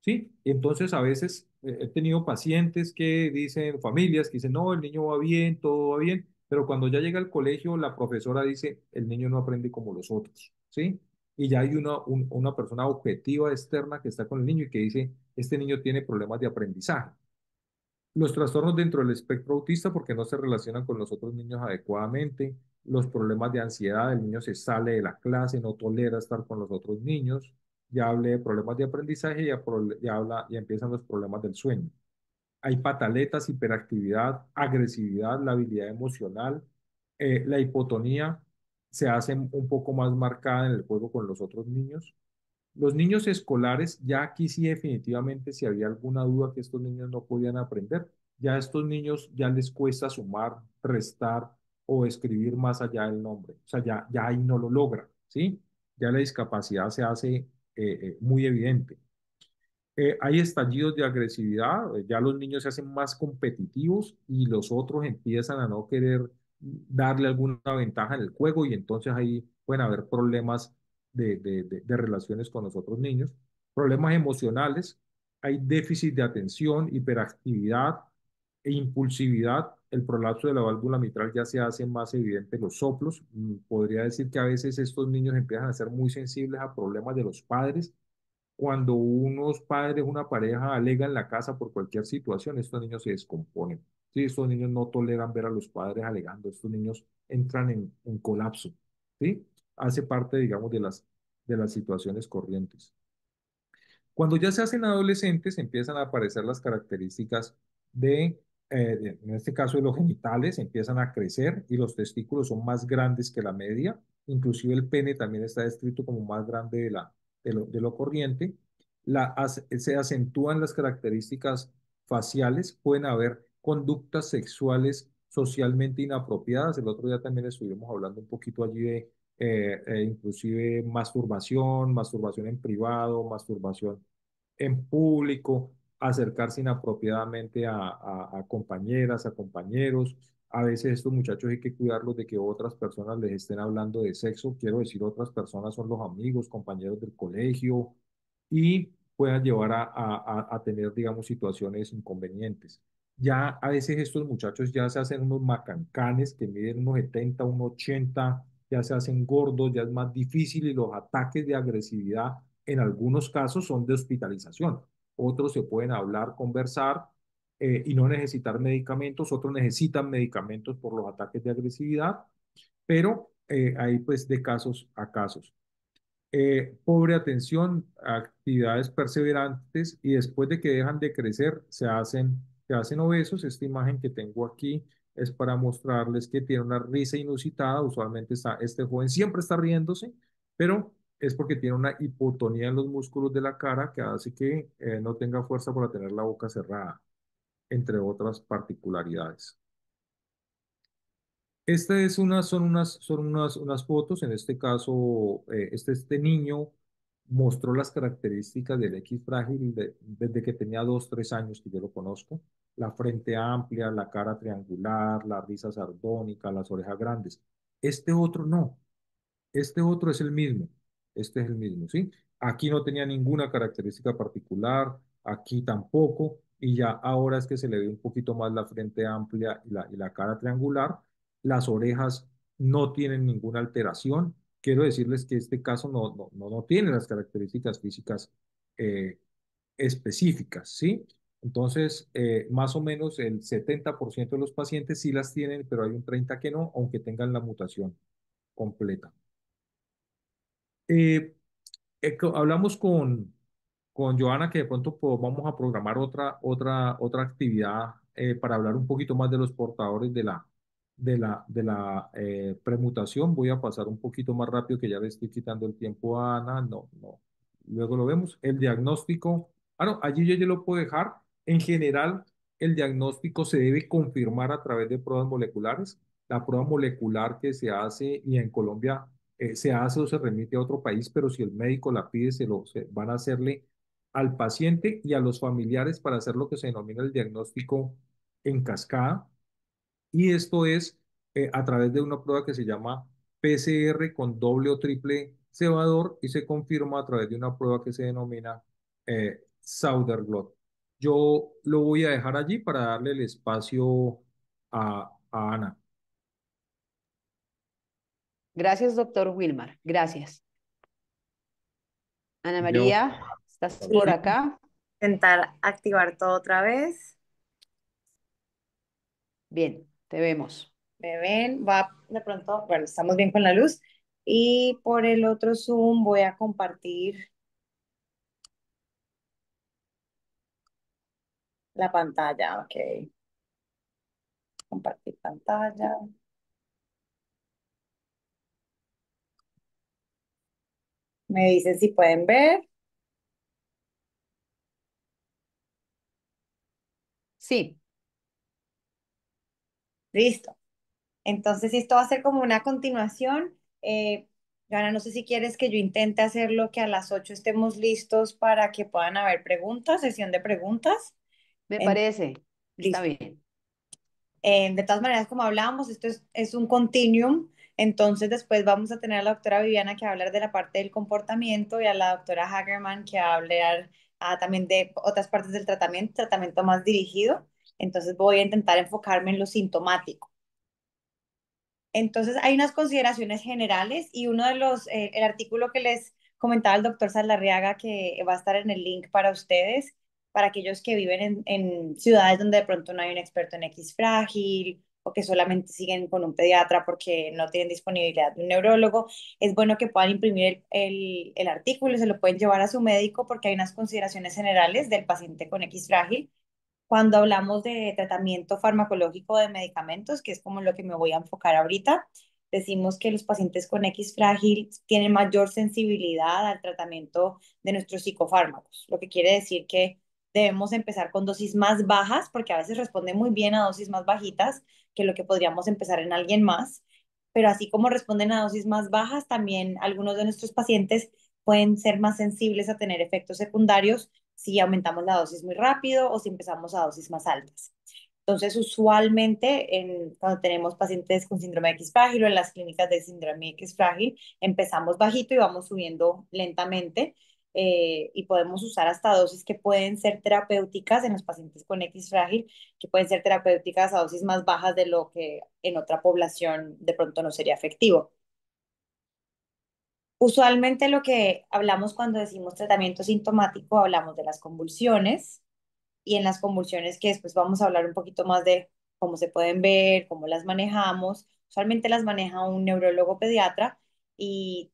¿Sí? Entonces, a veces he tenido pacientes que dicen, familias que dicen, no, el niño va bien, todo va bien, pero cuando ya llega al colegio, la profesora dice, el niño no aprende como los otros, ¿sí? Y ya hay una persona objetiva externa que está con el niño y que dice, este niño tiene problemas de aprendizaje. Los trastornos dentro del espectro autista porque no se relacionan con los otros niños adecuadamente, los problemas de ansiedad, el niño se sale de la clase, no tolera estar con los otros niños, ya hablé de problemas de aprendizaje y ya empiezan los problemas del sueño. Hay pataletas, hiperactividad, agresividad, la habilidad emocional, la hipotonía se hace un poco más marcada en el juego con los otros niños. Los niños escolares, ya aquí sí definitivamente si había alguna duda que estos niños no podían aprender, ya a estos niños ya les cuesta sumar, restar o escribir más allá del nombre. O sea, ya ahí no lo logra, ¿sí? Ya la discapacidad se hace muy evidente. Hay estallidos de agresividad, ya los niños se hacen más competitivos y los otros empiezan a no querer darle alguna ventaja en el juego y entonces ahí pueden haber problemas de relaciones con los otros niños, problemas emocionales, hay déficit de atención, hiperactividad e impulsividad. El prolapso de la válvula mitral ya se hace más evidente los soplos. Podría decir que a veces estos niños empiezan a ser muy sensibles a problemas de los padres cuando unos padres, una pareja alega en la casa por cualquier situación, estos niños se descomponen. Sí, estos niños no toleran ver a los padres alegando, estos niños entran en colapso. ¿Sí? Hace parte, digamos, de las situaciones corrientes. Cuando ya se hacen adolescentes, empiezan a aparecer las características en este caso, de los genitales, empiezan a crecer y los testículos son más grandes que la media. Inclusive el pene también está descrito como más grande de lo corriente. Se acentúan las características faciales, pueden haber conductas sexuales socialmente inapropiadas. El otro día también estuvimos hablando un poquito allí de inclusive masturbación en privado, masturbación en público, acercarse inapropiadamente a compañeras, a compañeros. A veces estos muchachos hay que cuidarlos de que otras personas les estén hablando de sexo. Quiero decir, otras personas son los amigos, compañeros del colegio y puedan llevar a tener, digamos, situaciones inconvenientes. Ya a veces estos muchachos ya se hacen unos macancanes que miden unos 70, unos 80, ya se hacen gordos, ya es más difícil y los ataques de agresividad en algunos casos son de hospitalización. Otros se pueden hablar, conversar y no necesitar medicamentos. Otros necesitan medicamentos por los ataques de agresividad, pero hay pues de casos a casos. Pobre atención, actividades perseverantes y después de que dejan de crecer se hacen obesos. Esta imagen que tengo aquí es para mostrarles que tiene una risa inusitada. Usualmente este joven siempre está riéndose, pero es porque tiene una hipotonía en los músculos de la cara que hace que no tenga fuerza para tener la boca cerrada. entre otras particularidades. Esta es una, unas fotos, en este caso, este niño mostró las características del X frágil desde que tenía 2, 3 años que yo lo conozco. La frente amplia, la cara triangular, la risa sardónica, las orejas grandes. Este otro no. Este otro es el mismo. Este es el mismo, ¿sí? Aquí no tenía ninguna característica particular, aquí tampoco, y ya ahora es que se le ve un poquito más la frente amplia y la cara triangular. Las orejas no tienen ninguna alteración. Quiero decirles que este caso no tiene las características físicas eh, específicas, ¿sí? Entonces, más o menos el 70% de los pacientes sí las tienen, pero hay un 30% que no, aunque tengan la mutación completa. Eh, Hablamos con Joana que de pronto pues, vamos a programar otra actividad para hablar un poquito más de los portadores de la premutación. Voy a pasar un poquito más rápido que ya le estoy quitando el tiempo a Ana. No, no. Luego lo vemos. El diagnóstico. Ah, no, allí yo ya lo puedo dejar. En general, el diagnóstico se debe confirmar a través de pruebas moleculares. La prueba molecular que se hace y en Colombia se hace o se remite a otro país, pero si el médico la pide, van a hacerle al paciente y a los familiares para hacer lo que se denomina el diagnóstico en cascada. Y esto es a través de una prueba que se llama PCR con doble o triple cebador y se confirma a través de una prueba que se denomina Sauder-Blot. Yo lo voy a dejar allí para darle el espacio a Ana. Gracias, doctor Wilmar. Gracias. Ana Yo, María, ¿estás Sí, por acá? intentar activar todo otra vez. Bien, te vemos. Me ven, va de pronto, bueno, estamos bien con la luz. Y por el otro Zoom voy a compartir la pantalla. Ok, compartir pantalla. Me dicen si pueden ver. Sí, Listo. Entonces, esto va a ser como una continuación. Joana, no sé si quieres que yo intente hacerlo, que a las 8 estemos listos para que puedan haber preguntas, sesión de preguntas. me En- parece. Está Listo. bien. De todas maneras, como hablábamos, esto es un continuum, entonces después vamos a tener a la doctora Viviana que va a hablar de la parte del comportamiento y a la doctora Hagerman que va a hablar también de otras partes del tratamiento más dirigido. Entonces voy a intentar enfocarme en lo sintomático. Entonces, hay unas consideraciones generales y uno de el artículo que les comentaba el doctor Saldarriaga, que va a estar en el link para ustedes, para aquellos que viven en ciudades donde de pronto no hay un experto en X frágil o que solamente siguen con un pediatra porque no tienen disponibilidad de un neurólogo, es bueno que puedan imprimir el artículo y se lo pueden llevar a su médico porque hay unas consideraciones generales del paciente con X frágil cuando hablamos de tratamiento farmacológico de medicamentos, que es como lo que me voy a enfocar ahorita. Decimos que los pacientes con X frágil tienen mayor sensibilidad al tratamiento de nuestros psicofármacos, lo que quiere decir que debemos empezar con dosis más bajas, porque a veces responde muy bien a dosis más bajitas que lo que podríamos empezar en alguien más. Pero así como responden a dosis más bajas, también algunos de nuestros pacientes pueden ser más sensibles a tener efectos secundarios si aumentamos la dosis muy rápido o si empezamos a dosis más altas. Entonces, usualmente cuando tenemos pacientes con síndrome X frágil o en las clínicas de síndrome X frágil, empezamos bajito y vamos subiendo lentamente y podemos usar hasta dosis que pueden ser terapéuticas en los pacientes con X frágil, que pueden ser terapéuticas a dosis más bajas de lo que en otra población de pronto no sería efectivo. Usualmente lo que hablamos cuando decimos tratamiento sintomático, hablamos de las convulsiones y en las convulsiones que después vamos a hablar un poquito más de cómo se pueden ver, cómo las manejamos. Usualmente las maneja un neurólogo pediatra y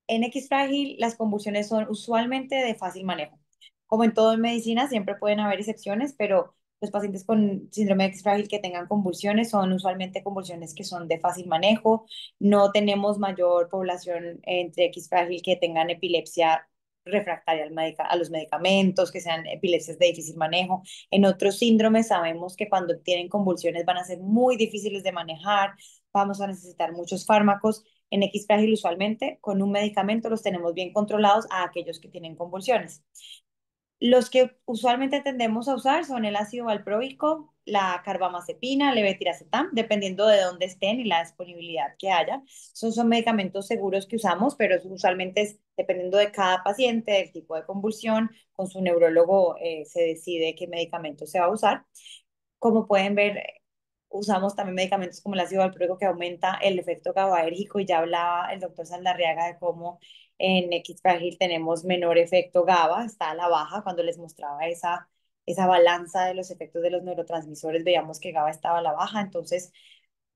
en X frágil las convulsiones son usualmente de fácil manejo. Como en todo en medicina, siempre pueden haber excepciones, pero los pacientes con síndrome de X frágil que tengan convulsiones son usualmente convulsiones que son de fácil manejo. No tenemos mayor población entre X frágil que tengan epilepsia refractaria a los medicamentos, que sean epilepsias de difícil manejo. En otros síndromes sabemos que cuando tienen convulsiones van a ser muy difíciles de manejar, vamos a necesitar muchos fármacos. En X frágil usualmente con un medicamento los tenemos bien controlados a aquellos que tienen convulsiones. Los que usualmente tendemos a usar son el ácido valproico, la carbamazepina, levetiracetam, dependiendo de dónde estén y la disponibilidad que haya. Son medicamentos seguros que usamos, pero usualmente es dependiendo de cada paciente, del tipo de convulsión, con su neurólogo se decide qué medicamento se va a usar. Como pueden ver, usamos también medicamentos como el ácido valproico que aumenta el efecto GABAérgico y ya hablaba el doctor Saldarriaga de cómo en X frágil tenemos menor efecto GABA, está a la baja. Cuando les mostraba esa balanza de los efectos de los neurotransmisores, veíamos que GABA estaba a la baja. Entonces,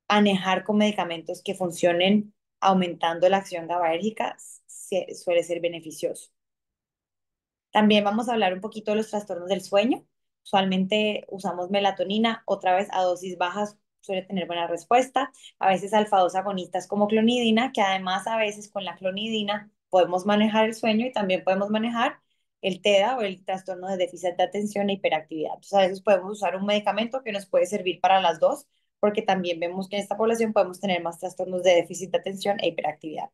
manejar con medicamentos que funcionen aumentando la acción GABAérgica suele ser beneficioso. También vamos a hablar un poquito de los trastornos del sueño. Usualmente usamos melatonina, otra vez a dosis bajas suele tener buena respuesta. A veces alfa-2 agonistas como clonidina, que además a veces con la clonidina podemos manejar el sueño y también podemos manejar el TEDA o el trastorno de déficit de atención e hiperactividad. Entonces a veces podemos usar un medicamento que nos puede servir para las dos, porque también vemos que en esta población podemos tener más trastornos de déficit de atención e hiperactividad.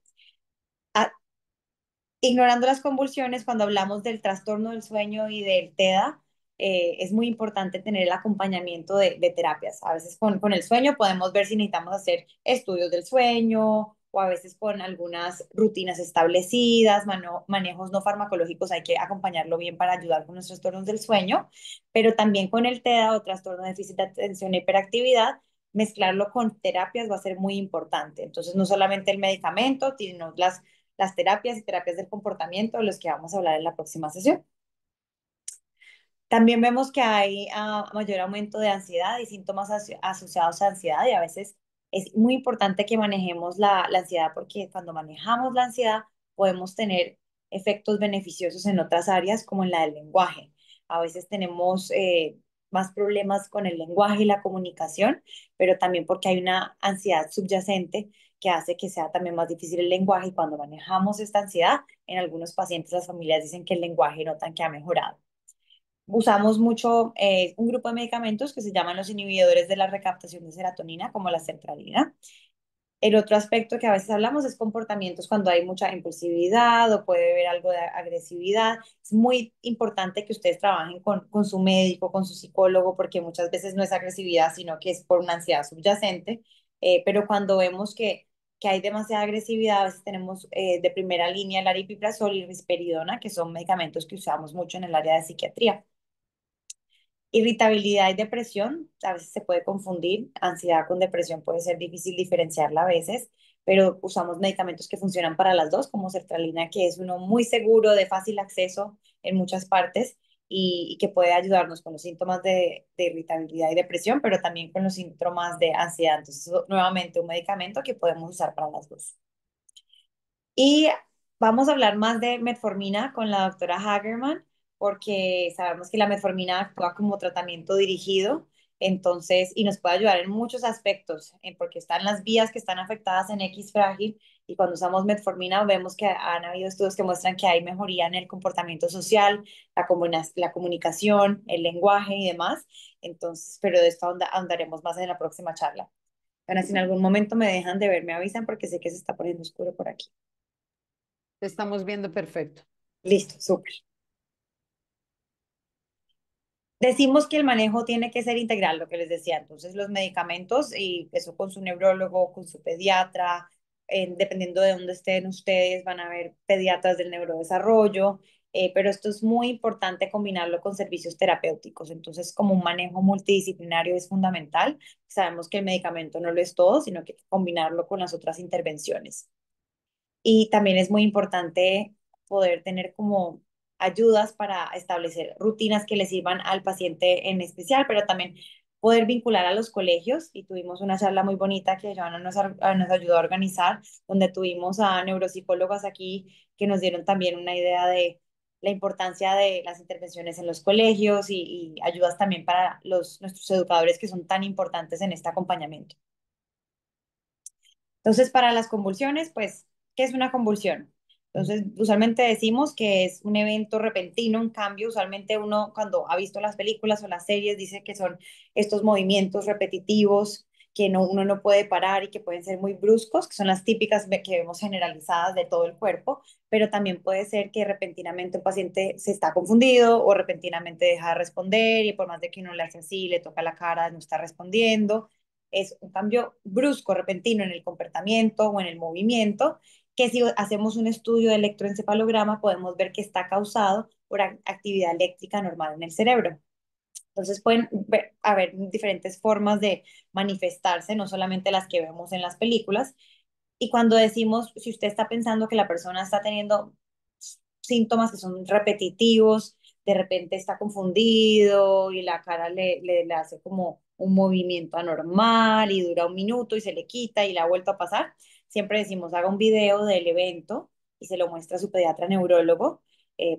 Ignorando las convulsiones, cuando hablamos del trastorno del sueño y del TEDA, es muy importante tener el acompañamiento de terapias. A veces con el sueño podemos ver si necesitamos hacer estudios del sueño o a veces con algunas rutinas establecidas, manejos no farmacológicos, hay que acompañarlo bien para ayudar con los trastornos del sueño, pero también con el TEDA o trastorno de déficit de atención e hiperactividad, mezclarlo con terapias va a ser muy importante. Entonces, no solamente el medicamento, sino las terapias y terapias del comportamiento, de los que vamos a hablar en la próxima sesión. También vemos que hay mayor aumento de ansiedad y síntomas asociados a ansiedad y a veces es muy importante que manejemos la ansiedad porque cuando manejamos la ansiedad podemos tener efectos beneficiosos en otras áreas como en la del lenguaje. A veces tenemos más problemas con el lenguaje y la comunicación, pero también porque hay una ansiedad subyacente que hace que sea también más difícil el lenguaje y cuando manejamos esta ansiedad, en algunos pacientes las familias dicen que el lenguaje notan que ha mejorado. Usamos mucho un grupo de medicamentos que se llaman los inhibidores de la recaptación de serotonina, como la sertralina. El otro aspecto que a veces hablamos es comportamientos cuando hay mucha impulsividad o puede haber algo de agresividad. Es muy importante que ustedes trabajen con su médico, con su psicólogo, porque muchas veces no es agresividad, sino que es por una ansiedad subyacente. Pero cuando vemos que hay demasiada agresividad, a veces tenemos de primera línea el aripiprazol y risperidona, que son medicamentos que usamos mucho en el área de psiquiatría. Irritabilidad y depresión, a veces se puede confundir, ansiedad con depresión puede ser difícil diferenciarla a veces, pero usamos medicamentos que funcionan para las dos, como sertralina, que es uno muy seguro, de fácil acceso en muchas partes y que puede ayudarnos con los síntomas de irritabilidad y depresión, pero también con los síntomas de ansiedad. Entonces, nuevamente, un medicamento que podemos usar para las dos. Y vamos a hablar más de metformina con la doctora Hagerman, porque sabemos que la metformina actúa como tratamiento dirigido, entonces, y nos puede ayudar en muchos aspectos, porque están las vías que están afectadas en X frágil, y cuando usamos metformina vemos que han habido estudios que muestran que hay mejoría en el comportamiento social, la comunicación, el lenguaje y demás. Entonces, pero de esto ahondaremos más en la próxima charla. Bueno, si en algún momento me dejan de ver, me avisan porque sé que se está poniendo oscuro por aquí. Te estamos viendo perfecto. Listo, súper. Decimos que el manejo tiene que ser integral, lo que les decía. Entonces, los medicamentos y eso con su neurólogo, con su pediatra, dependiendo de dónde estén ustedes, van a haber pediatras del neurodesarrollo, pero esto es muy importante combinarlo con servicios terapéuticos. Entonces, como un manejo multidisciplinario es fundamental. Sabemos que el medicamento no lo es todo, sino que hay que combinarlo con las otras intervenciones. Y también es muy importante poder tener como ayudas para establecer rutinas que le sirvan al paciente en especial, pero también poder vincular a los colegios. Y tuvimos una charla muy bonita que Joana nos ayudó a organizar, donde tuvimos a neuropsicólogas aquí que nos dieron también una idea de la importancia de las intervenciones en los colegios y ayudas también para nuestros educadores que son tan importantes en este acompañamiento. Entonces, para las convulsiones, pues, ¿qué es una convulsión? Entonces, usualmente decimos que es un evento repentino, un cambio. Usualmente uno cuando ha visto las películas o las series dice que son estos movimientos repetitivos que uno no puede parar y que pueden ser muy bruscos, que son las típicas que vemos generalizadas de todo el cuerpo, pero también puede ser que repentinamente un paciente se está confundido o repentinamente deja de responder y por más de que uno le hace así, le toca la cara, no está respondiendo. Es un cambio brusco, repentino en el comportamiento o en el movimiento que si hacemos un estudio de electroencefalograma podemos ver que está causado por actividad eléctrica normal en el cerebro. Entonces pueden haber diferentes formas de manifestarse, no solamente las que vemos en las películas. Y cuando decimos, si usted está pensando que la persona está teniendo síntomas que son repetitivos, de repente está confundido y la cara le hace como un movimiento anormal y dura un minuto y se le quita y la ha vuelto a pasar, siempre decimos haga un video del evento y se lo muestra a su pediatra neurólogo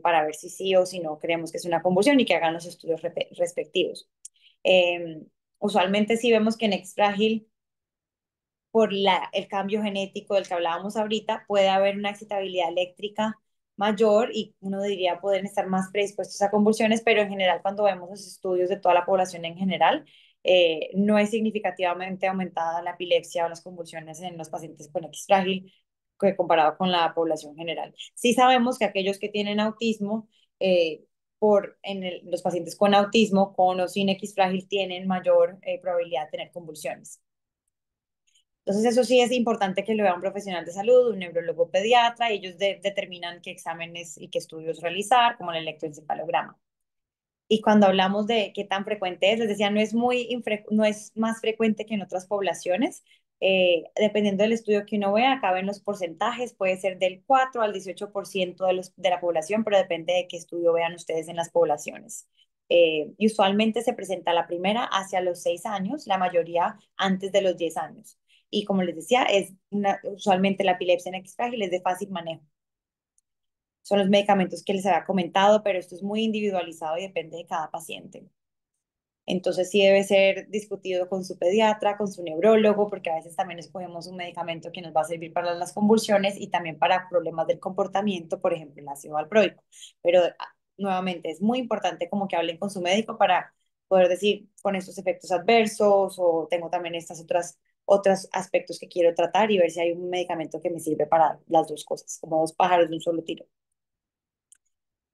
para ver si sí o si no creemos que es una convulsión y que hagan los estudios respectivos. Eh, Usualmente sí vemos que en X-Frágil por el cambio genético del que hablábamos ahorita, puede haber una excitabilidad eléctrica mayor y uno diría poder estar más predispuestos a convulsiones, pero en general cuando vemos los estudios de toda la población en general, no es significativamente aumentada la epilepsia o las convulsiones en los pacientes con X frágil comparado con la población general. Sí sabemos que aquellos que tienen autismo, los pacientes con autismo, con o sin X frágil, tienen mayor probabilidad de tener convulsiones. Entonces, eso sí es importante que lo vea un profesional de salud, un neurólogo pediatra, y ellos determinan qué exámenes y qué estudios realizar, como el electroencefalograma. Y cuando hablamos de qué tan frecuente es, les decía, no es más frecuente que en otras poblaciones. Dependiendo del estudio que uno vea, acá ven los porcentajes, puede ser del 4 al 18% de la población, pero depende de qué estudio vean ustedes en las poblaciones. Y usualmente se presenta la primera hacia los 6 años, la mayoría antes de los 10 años. Y como les decía, usualmente la epilepsia en X frágil es de fácil manejo. Son los medicamentos que les había comentado, pero esto es muy individualizado y depende de cada paciente. Entonces sí debe ser discutido con su pediatra, con su neurólogo, porque a veces también escogemos un medicamento que nos va a servir para las convulsiones y también para problemas del comportamiento, por ejemplo, el ácido valproico. Pero nuevamente es muy importante como que hablen con su médico para poder decir con estos efectos adversos o tengo también estas otros aspectos que quiero tratar y ver si hay un medicamento que me sirve para las dos cosas, como dos pájaros de un solo tiro.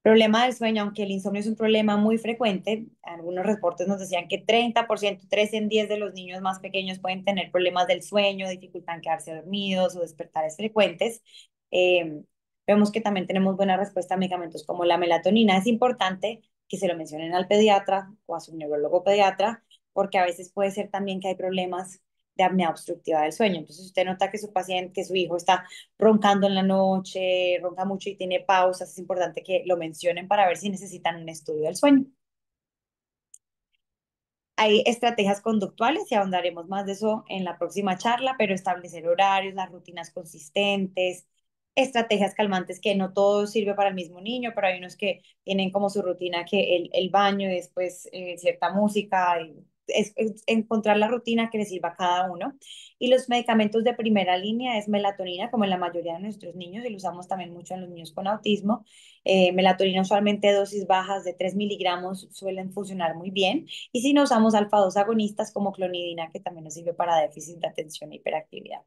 Problema del sueño, aunque el insomnio es un problema muy frecuente, algunos reportes nos decían que 30%, 3 en 10 de los niños más pequeños pueden tener problemas del sueño, dificultad en quedarse dormidos o despertares frecuentes. Eh, Vemos que también tenemos buena respuesta a medicamentos como la melatonina. Es importante que se lo mencionen al pediatra o a su neurólogo pediatra, porque a veces puede ser también que hay problemas de apnea obstructiva del sueño. Entonces, si usted nota que su paciente, que su hijo está roncando en la noche, ronca mucho y tiene pausas, es importante que lo mencionen para ver si necesitan un estudio del sueño. Hay estrategias conductuales y ahondaremos más de eso en la próxima charla, pero establecer horarios, las rutinas consistentes, estrategias calmantes que no todo sirve para el mismo niño, pero hay unos que tienen como su rutina que el baño y después cierta música. Es encontrar la rutina que le sirva a cada uno. Y los medicamentos de primera línea es melatonina, como en la mayoría de nuestros niños, y lo usamos también mucho en los niños con autismo. Melatonina usualmente dosis bajas de 3 miligramos suelen funcionar muy bien. Y si no usamos alfa-2 agonistas como clonidina, que también nos sirve para déficit de atención e hiperactividad.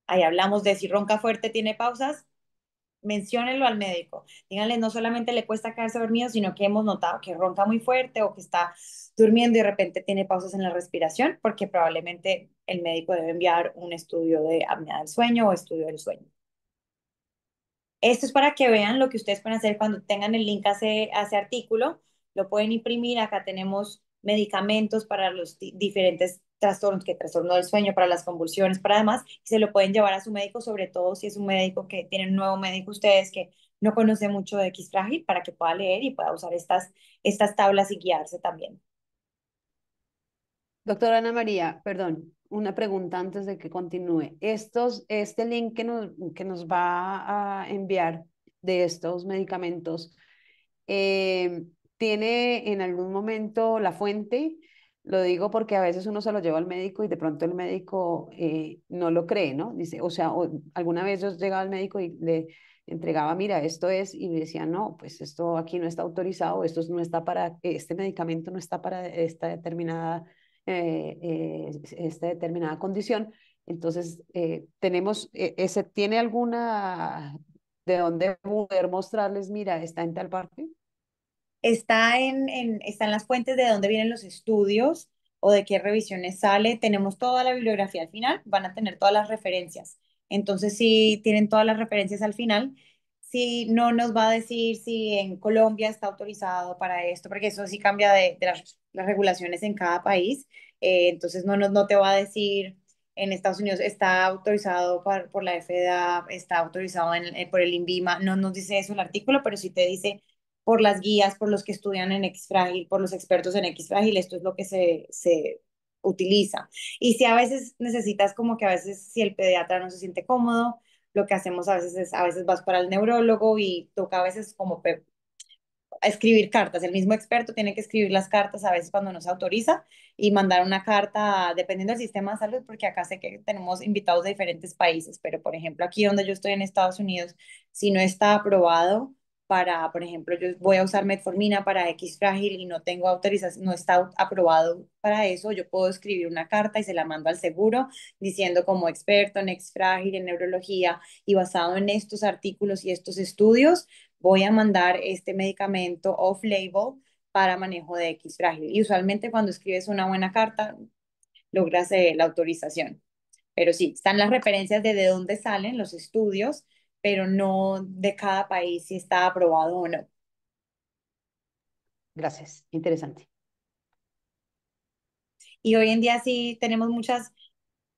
Ahí hablamos de si ronca fuerte, tiene pausas, menciónenlo al médico. Díganle, no solamente le cuesta quedarse dormido, sino que hemos notado que ronca muy fuerte o que está durmiendo y de repente tiene pausas en la respiración, porque probablemente el médico debe enviar un estudio de apnea del sueño o estudio del sueño. Esto es para que vean lo que ustedes pueden hacer cuando tengan el link a ese artículo. Lo pueden imprimir. Acá tenemos medicamentos para los diferentes trastornos, que trastorno del sueño, para las convulsiones, para demás. Y se lo pueden llevar a su médico, sobre todo si es un médico que tiene un nuevo médico ustedes que no conoce mucho de X frágil, para que pueda leer y pueda usar estas tablas y guiarse también. Doctora Ana María, perdón, una pregunta antes de que continúe. Este link que nos va a enviar de estos medicamentos, ¿tiene en algún momento la fuente? Lo digo porque a veces uno se lo lleva al médico y de pronto el médico no lo cree, ¿no? Dice, o sea, alguna vez yo llegaba al médico y le entregaba, mira, esto es, y me decía, no, pues esto aquí no está autorizado, esto no está para, este medicamento no está para esta determinada condición. Entonces, tenemos, ¿tiene alguna de dónde poder mostrarles, mira, está en tal parte? Está en las fuentes de dónde vienen los estudios o de qué revisiones sale. Tenemos toda la bibliografía al final, van a tener todas las referencias. Entonces, si tienen todas las referencias al final, si no nos va a decir si en Colombia está autorizado para esto, porque eso sí cambia de las regulaciones en cada país. Entonces, no te va a decir en Estados Unidos está autorizado por la FDA, está autorizado por el INVIMA. No nos dice eso el artículo, pero sí te dice por las guías, por los que estudian en X frágil, por los expertos en X frágil, esto es lo que se utiliza. Y si a veces necesitas como que a veces si el pediatra no se siente cómodo, lo que hacemos a veces es, a veces vas para el neurólogo y toca a veces como escribir cartas. El mismo experto tiene que escribir las cartas a veces cuando no se autoriza y mandar una carta dependiendo del sistema de salud, porque acá sé que tenemos invitados de diferentes países, pero por ejemplo aquí donde yo estoy en Estados Unidos, si no está aprobado para, por ejemplo, yo voy a usar metformina para X frágil y no tengo autorización, no está aprobado para eso, yo puedo escribir una carta y se la mando al seguro diciendo como experto en X frágil, en neurología y basado en estos artículos y estos estudios, voy a mandar este medicamento off-label para manejo de X frágil. Y usualmente cuando escribes una buena carta, logras la autorización. Pero sí, están las referencias de dónde salen los estudios, pero no de cada país si está aprobado o no. Gracias, interesante. Y hoy en día sí tenemos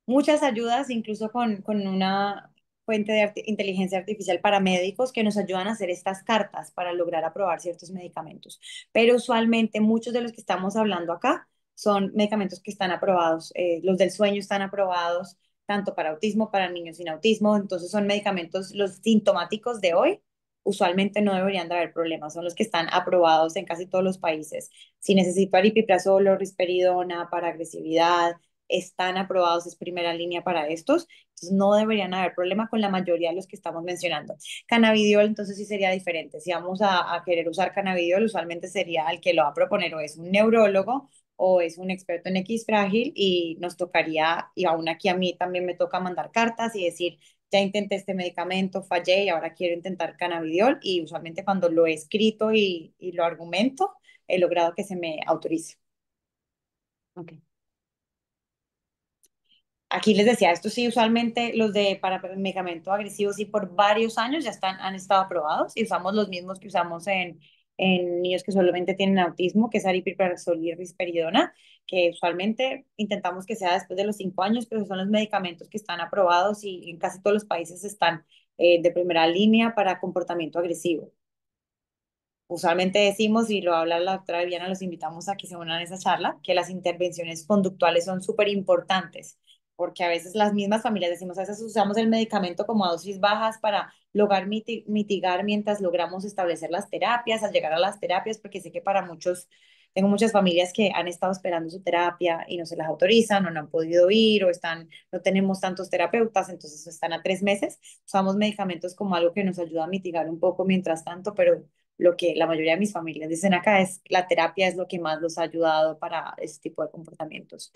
muchas ayudas, incluso con una fuente de inteligencia artificial para médicos que nos ayudan a hacer estas cartas para lograr aprobar ciertos medicamentos. Pero usualmente muchos de los que estamos hablando acá son medicamentos que están aprobados. Los del sueño están aprobados tanto para autismo, para niños sin autismo. Entonces son medicamentos, los sintomáticos de hoy. Usualmente no deberían de haber problemas, son los que están aprobados en casi todos los países. Si necesito aripiprazol o risperidona para agresividad, están aprobados, es primera línea para estos, entonces no deberían haber problema con la mayoría de los que estamos mencionando. Cannabidiol, entonces sí sería diferente. Si vamos a querer usar cannabidiol, usualmente sería el que lo va a proponer o es un neurólogo o es un experto en X frágil y nos tocaría, y aún aquí a mí también me toca mandar cartas y decir, ya intenté este medicamento, fallé y ahora quiero intentar cannabidiol y usualmente cuando lo he escrito y lo argumento, he logrado que se me autorice. Ok. Aquí les decía, esto sí, usualmente los de para medicamento agresivo sí por varios años ya han estado aprobados y usamos los mismos que usamos en niños que solamente tienen autismo, que es aripiprazol y risperidona, que usualmente intentamos que sea después de los 5 años, pero son los medicamentos que están aprobados y en casi todos los países están de primera línea para comportamiento agresivo. Usualmente decimos, y lo habla la doctora Viviana, los invitamos a que se unan a esa charla, que las intervenciones conductuales son súper importantes, porque a veces las mismas familias decimos, a veces usamos el medicamento como a dosis bajas para lograr mitigar mientras logramos establecer las terapias, al llegar a las terapias, porque sé que para muchos, tengo muchas familias que han estado esperando su terapia y no se las autorizan o no han podido ir o están, no tenemos tantos terapeutas, entonces están a 3 meses. Usamos medicamentos como algo que nos ayuda a mitigar un poco mientras tanto, pero lo que la mayoría de mis familias dicen acá es la terapia es lo que más los ha ayudado para ese tipo de comportamientos.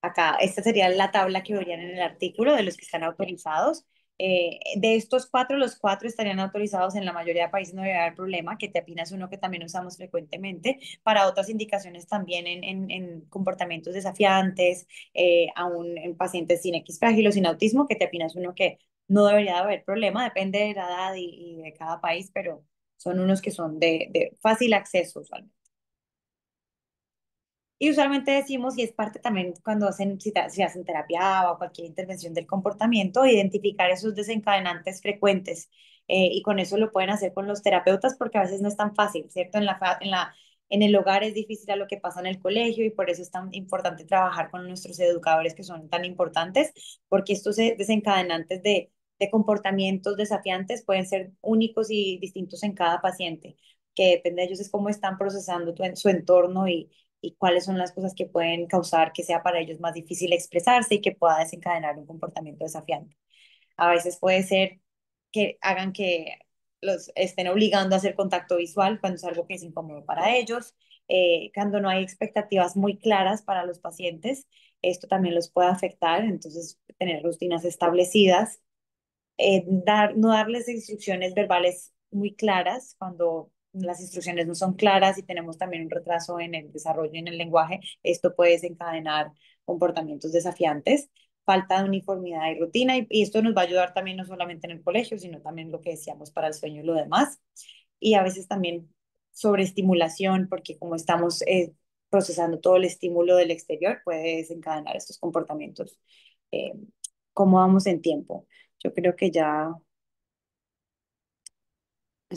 Acá, esta sería la tabla que verían en el artículo de los que están autorizados. De estos cuatro, los cuatro estarían autorizados en la mayoría de países, no debe haber problema. Ketiapina es uno que también usamos frecuentemente. Para otras indicaciones también en comportamientos desafiantes, aún en pacientes sin X frágil o sin autismo, ketiapina es uno que no debería de haber problema, depende de la edad y de cada país, pero son unos que son de fácil acceso usualmente. Y usualmente decimos, y es parte también cuando hacen, si hacen terapia o cualquier intervención del comportamiento, identificar esos desencadenantes frecuentes. Y con eso lo pueden hacer con los terapeutas porque a veces no es tan fácil, ¿cierto? En el hogar es difícil a lo que pasa en el colegio y por eso es tan importante trabajar con nuestros educadores que son tan importantes, porque estos desencadenantes de comportamientos desafiantes pueden ser únicos y distintos en cada paciente. que depende de ellos es cómo están procesando su entorno y cuáles son las cosas que pueden causar que sea para ellos más difícil expresarse y que pueda desencadenar un comportamiento desafiante. A veces puede ser que hagan que los estén obligando a hacer contacto visual cuando es algo que es incómodo para ellos, cuando no hay expectativas muy claras para los pacientes, esto también los puede afectar, entonces tener rutinas establecidas, no darles instrucciones verbales muy claras cuando las instrucciones no son claras y tenemos también un retraso en el desarrollo en el lenguaje, esto puede desencadenar comportamientos desafiantes, falta de uniformidad y rutina y esto nos va a ayudar también no solamente en el colegio, sino también lo que decíamos para el sueño y lo demás. Y a veces también sobreestimulación, porque como estamos procesando todo el estímulo del exterior, puede desencadenar estos comportamientos. Eh, ¿Cómo vamos en tiempo? Yo creo que ya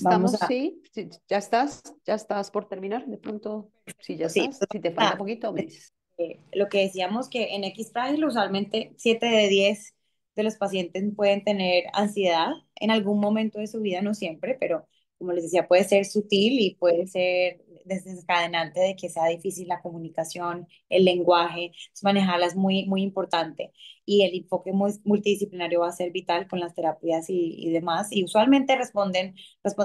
vamos Estamos, a... sí, sí, ya estás por terminar. De pronto, si ya Sí, estás, si te falta ah, poquito, me dices. lo que decíamos que en X frágil usualmente 7 de 10 de los pacientes pueden tener ansiedad en algún momento de su vida, no siempre, pero como les decía, puede ser sutil y puede ser desencadenante de que sea difícil la comunicación, el lenguaje, entonces manejarla es muy, muy importante. Y el enfoque multidisciplinario va a ser vital con las terapias y demás. Y usualmente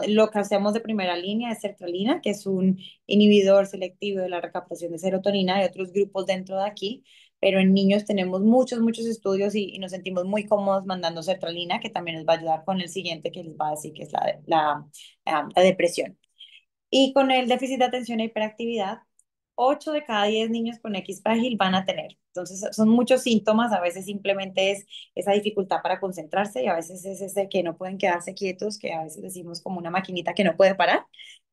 lo que hacemos de primera línea es sertralina, que es un inhibidor selectivo de la recaptación de serotonina. Hay otros grupos dentro de aquí, pero en niños tenemos muchos, muchos estudios y nos sentimos muy cómodos mandando sertralina, que también les va a ayudar con el siguiente que les va a decir que es la depresión. Y con el déficit de atención e hiperactividad, 8 de cada 10 niños con X frágil van a tener. Entonces, son muchos síntomas, a veces simplemente es esa dificultad para concentrarse y a veces es ese que no pueden quedarse quietos, que a veces decimos como una maquinita que no puede parar.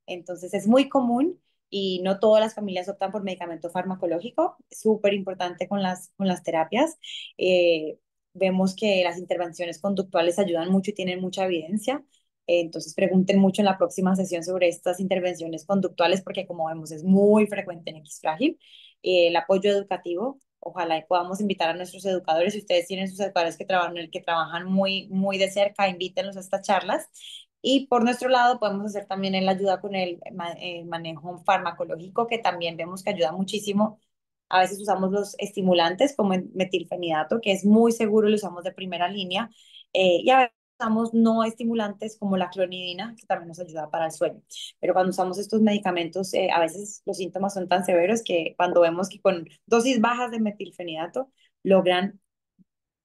Entonces, es muy común y no todas las familias optan por medicamento farmacológico, súper importante con las terapias. Eh, Vemos que las intervenciones conductuales ayudan mucho y tienen mucha evidencia. Entonces pregunten mucho en la próxima sesión sobre estas intervenciones conductuales porque como vemos es muy frecuente en X frágil. El apoyo educativo, ojalá y podamos invitar a nuestros educadores, si ustedes tienen sus educadores que trabajan muy, muy de cerca, invítenlos a estas charlas. Y por nuestro lado podemos hacer también la ayuda con el manejo farmacológico que también vemos que ayuda muchísimo. A veces usamos los estimulantes como el metilfenidato, que es muy seguro y lo usamos de primera línea. Y a veces usamos no estimulantes como la clonidina, que también nos ayuda para el sueño. Pero cuando usamos estos medicamentos, a veces los síntomas son tan severos que cuando vemos que con dosis bajas de metilfenidato logran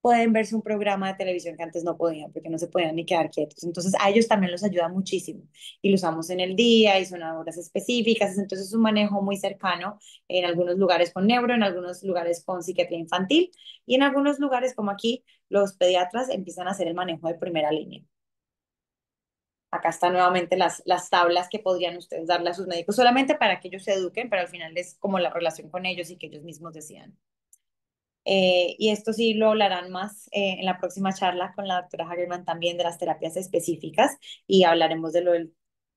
pueden verse un programa de televisión que antes no podían, porque no se podían ni quedar quietos. Entonces, a ellos también los ayuda muchísimo. Y lo usamos en el día y son a horas específicas. Entonces, es un manejo muy cercano en algunos lugares con neuro, en algunos lugares con psiquiatría infantil y en algunos lugares como aquí, los pediatras empiezan a hacer el manejo de primera línea. Acá están nuevamente las tablas que podrían ustedes darle a sus médicos solamente para que ellos se eduquen, pero al final es como la relación con ellos y que ellos mismos decidan. Y esto sí lo hablarán más en la próxima charla con la doctora Hagerman también de las terapias específicas y hablaremos de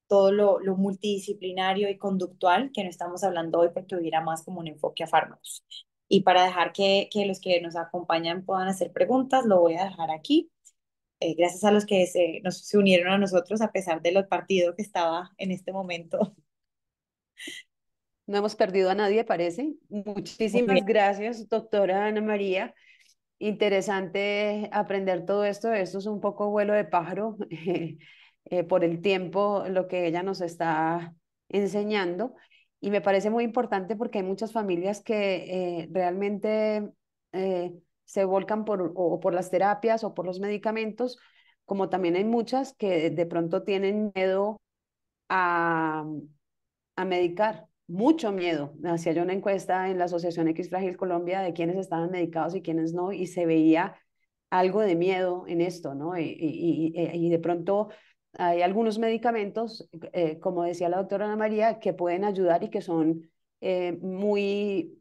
todo lo multidisciplinario y conductual que no estamos hablando hoy porque hubiera más como un enfoque a fármacos. Y para dejar que los que nos acompañan puedan hacer preguntas, lo voy a dejar aquí. Gracias a los que se unieron a nosotros a pesar de los partidos que estaba en este momento. No hemos perdido a nadie, parece. Muy bien. Muchísimas gracias, doctora Ana María. Interesante aprender todo esto. Esto es un poco vuelo de pájaro por el tiempo, lo que ella nos está enseñando. Y me parece muy importante porque hay muchas familias que realmente se volcan o por las terapias o por los medicamentos, como también hay muchas que de pronto tienen miedo a, a medicar. Mucho miedo. Hacía yo una encuesta en la Asociación X Frágil Colombia de quiénes estaban medicados y quiénes no, y se veía algo de miedo en esto, ¿no? Y de pronto hay algunos medicamentos, como decía la doctora Ana María, que pueden ayudar y que son muy,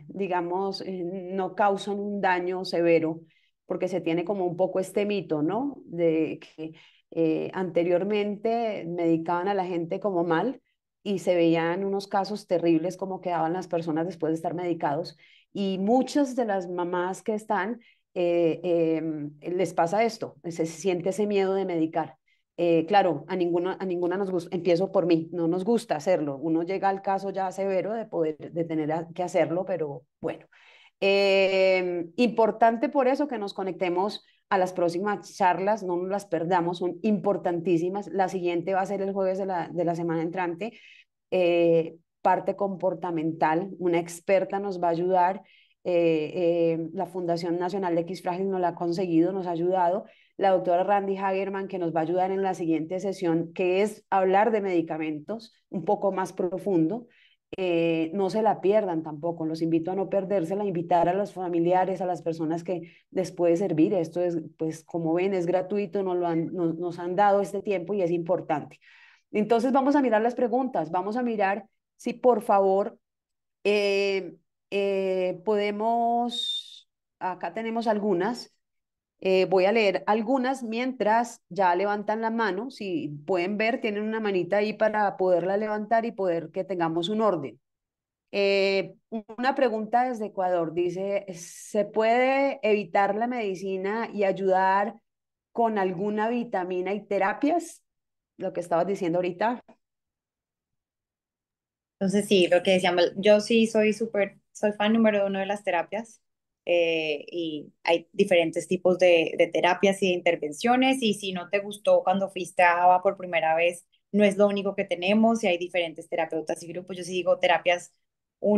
digamos, no causan un daño severo, porque se tiene como un poco este mito, ¿no? De que anteriormente medicaban a la gente como mal y se veían unos casos terribles como quedaban las personas después de estar medicados. Y muchas de las mamás que están, les pasa esto, se siente ese miedo de medicar. Claro, a ninguna nos gusta, empiezo por mí, no nos gusta hacerlo. Uno llega al caso ya severo de poder, de tener que hacerlo, pero bueno. Importante por eso que nos conectemos a las próximas charlas, no nos las perdamos, son importantísimas. La siguiente va a ser el jueves de la semana entrante. Parte comportamental, una experta nos va a ayudar. La Fundación Nacional de X Frágil nos la ha conseguido, nos ha ayudado. La doctora Randy Hagerman, que nos va a ayudar en la siguiente sesión, que es hablar de medicamentos un poco más profundo. No se la pierdan tampoco, los invito a no perdérsela, invitar a los familiares, a las personas que les puede servir. Esto es, pues como ven, es gratuito, nos han dado este tiempo y es importante. Entonces vamos a mirar las preguntas, vamos a mirar si por favor eh, podemos, acá tenemos algunas. Voy a leer algunas mientras ya levantan la mano. Si pueden ver, tienen una manita ahí para poderla levantar y poder que tengamos un orden. Una pregunta desde Ecuador dice, ¿se puede evitar la medicina y ayudar con alguna vitamina y terapias? Lo que estabas diciendo ahorita. Entonces, sí, lo que decíamos, yo sí soy fan número uno de las terapias, y hay diferentes tipos de terapias y de intervenciones, y si no te gustó cuando fuiste a ABA por primera vez, no es lo único que tenemos, y hay diferentes terapeutas y grupos. Yo sí digo terapias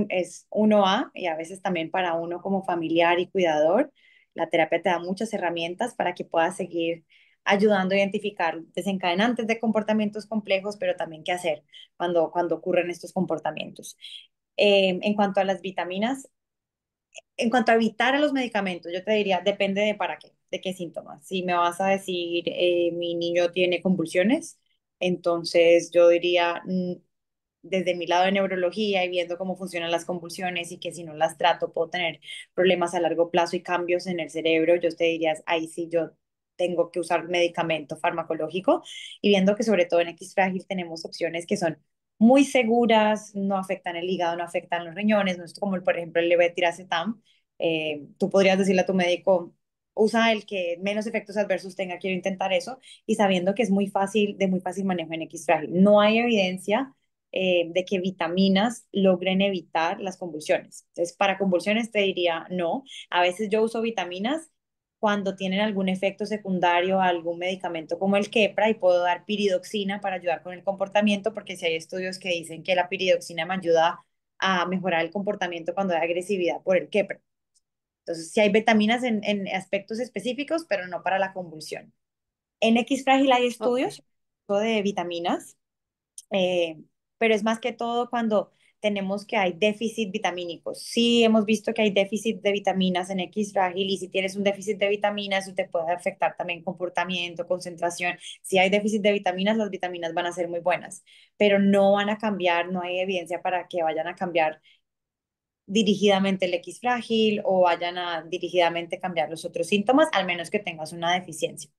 es uno a y a veces también para uno como familiar y cuidador. La terapia te da muchas herramientas para que puedas seguir ayudando a identificar desencadenantes de comportamientos complejos, pero también qué hacer cuando ocurren estos comportamientos. En cuanto a las vitaminas, en cuanto a evitar a los medicamentos, yo te diría, depende de para qué, de qué síntomas. Si me vas a decir, mi niño tiene convulsiones, entonces yo diría, desde mi lado de neurología y viendo cómo funcionan las convulsiones y que si no las trato puedo tener problemas a largo plazo y cambios en el cerebro, yo te diría, ahí sí yo tengo que usar medicamento farmacológico, y viendo que sobre todo en X frágil tenemos opciones que son muy seguras, no afectan el hígado, no afectan los riñones, no es como por ejemplo el levetiracetam. Tú podrías decirle a tu médico, usa el que menos efectos adversos tenga, quiero intentar eso, y sabiendo que es muy fácil, de muy fácil manejo en X frágil. No hay evidencia de que vitaminas logren evitar las convulsiones. Entonces, para convulsiones te diría no. A veces yo uso vitaminas cuando tienen algún efecto secundario a algún medicamento como el Keppra, y puedo dar piridoxina para ayudar con el comportamiento, porque si hay estudios que dicen que la piridoxina me ayuda a mejorar el comportamiento cuando hay agresividad por el Keppra. Entonces, sí hay vitaminas en aspectos específicos, pero no para la convulsión. En X frágil hay Ok. estudios de vitaminas, eh, pero es más que todo cuando tenemos que hay déficit vitamínico. Sí hemos visto que hay déficit de vitaminas en X frágil, y si tienes un déficit de vitaminas, eso te puede afectar también comportamiento, concentración. Si hay déficit de vitaminas, las vitaminas van a ser muy buenas, pero no van a cambiar, no hay evidencia para que vayan a cambiar dirigidamente el X frágil o vayan a dirigidamente cambiar los otros síntomas, al menos que tengas una deficiencia.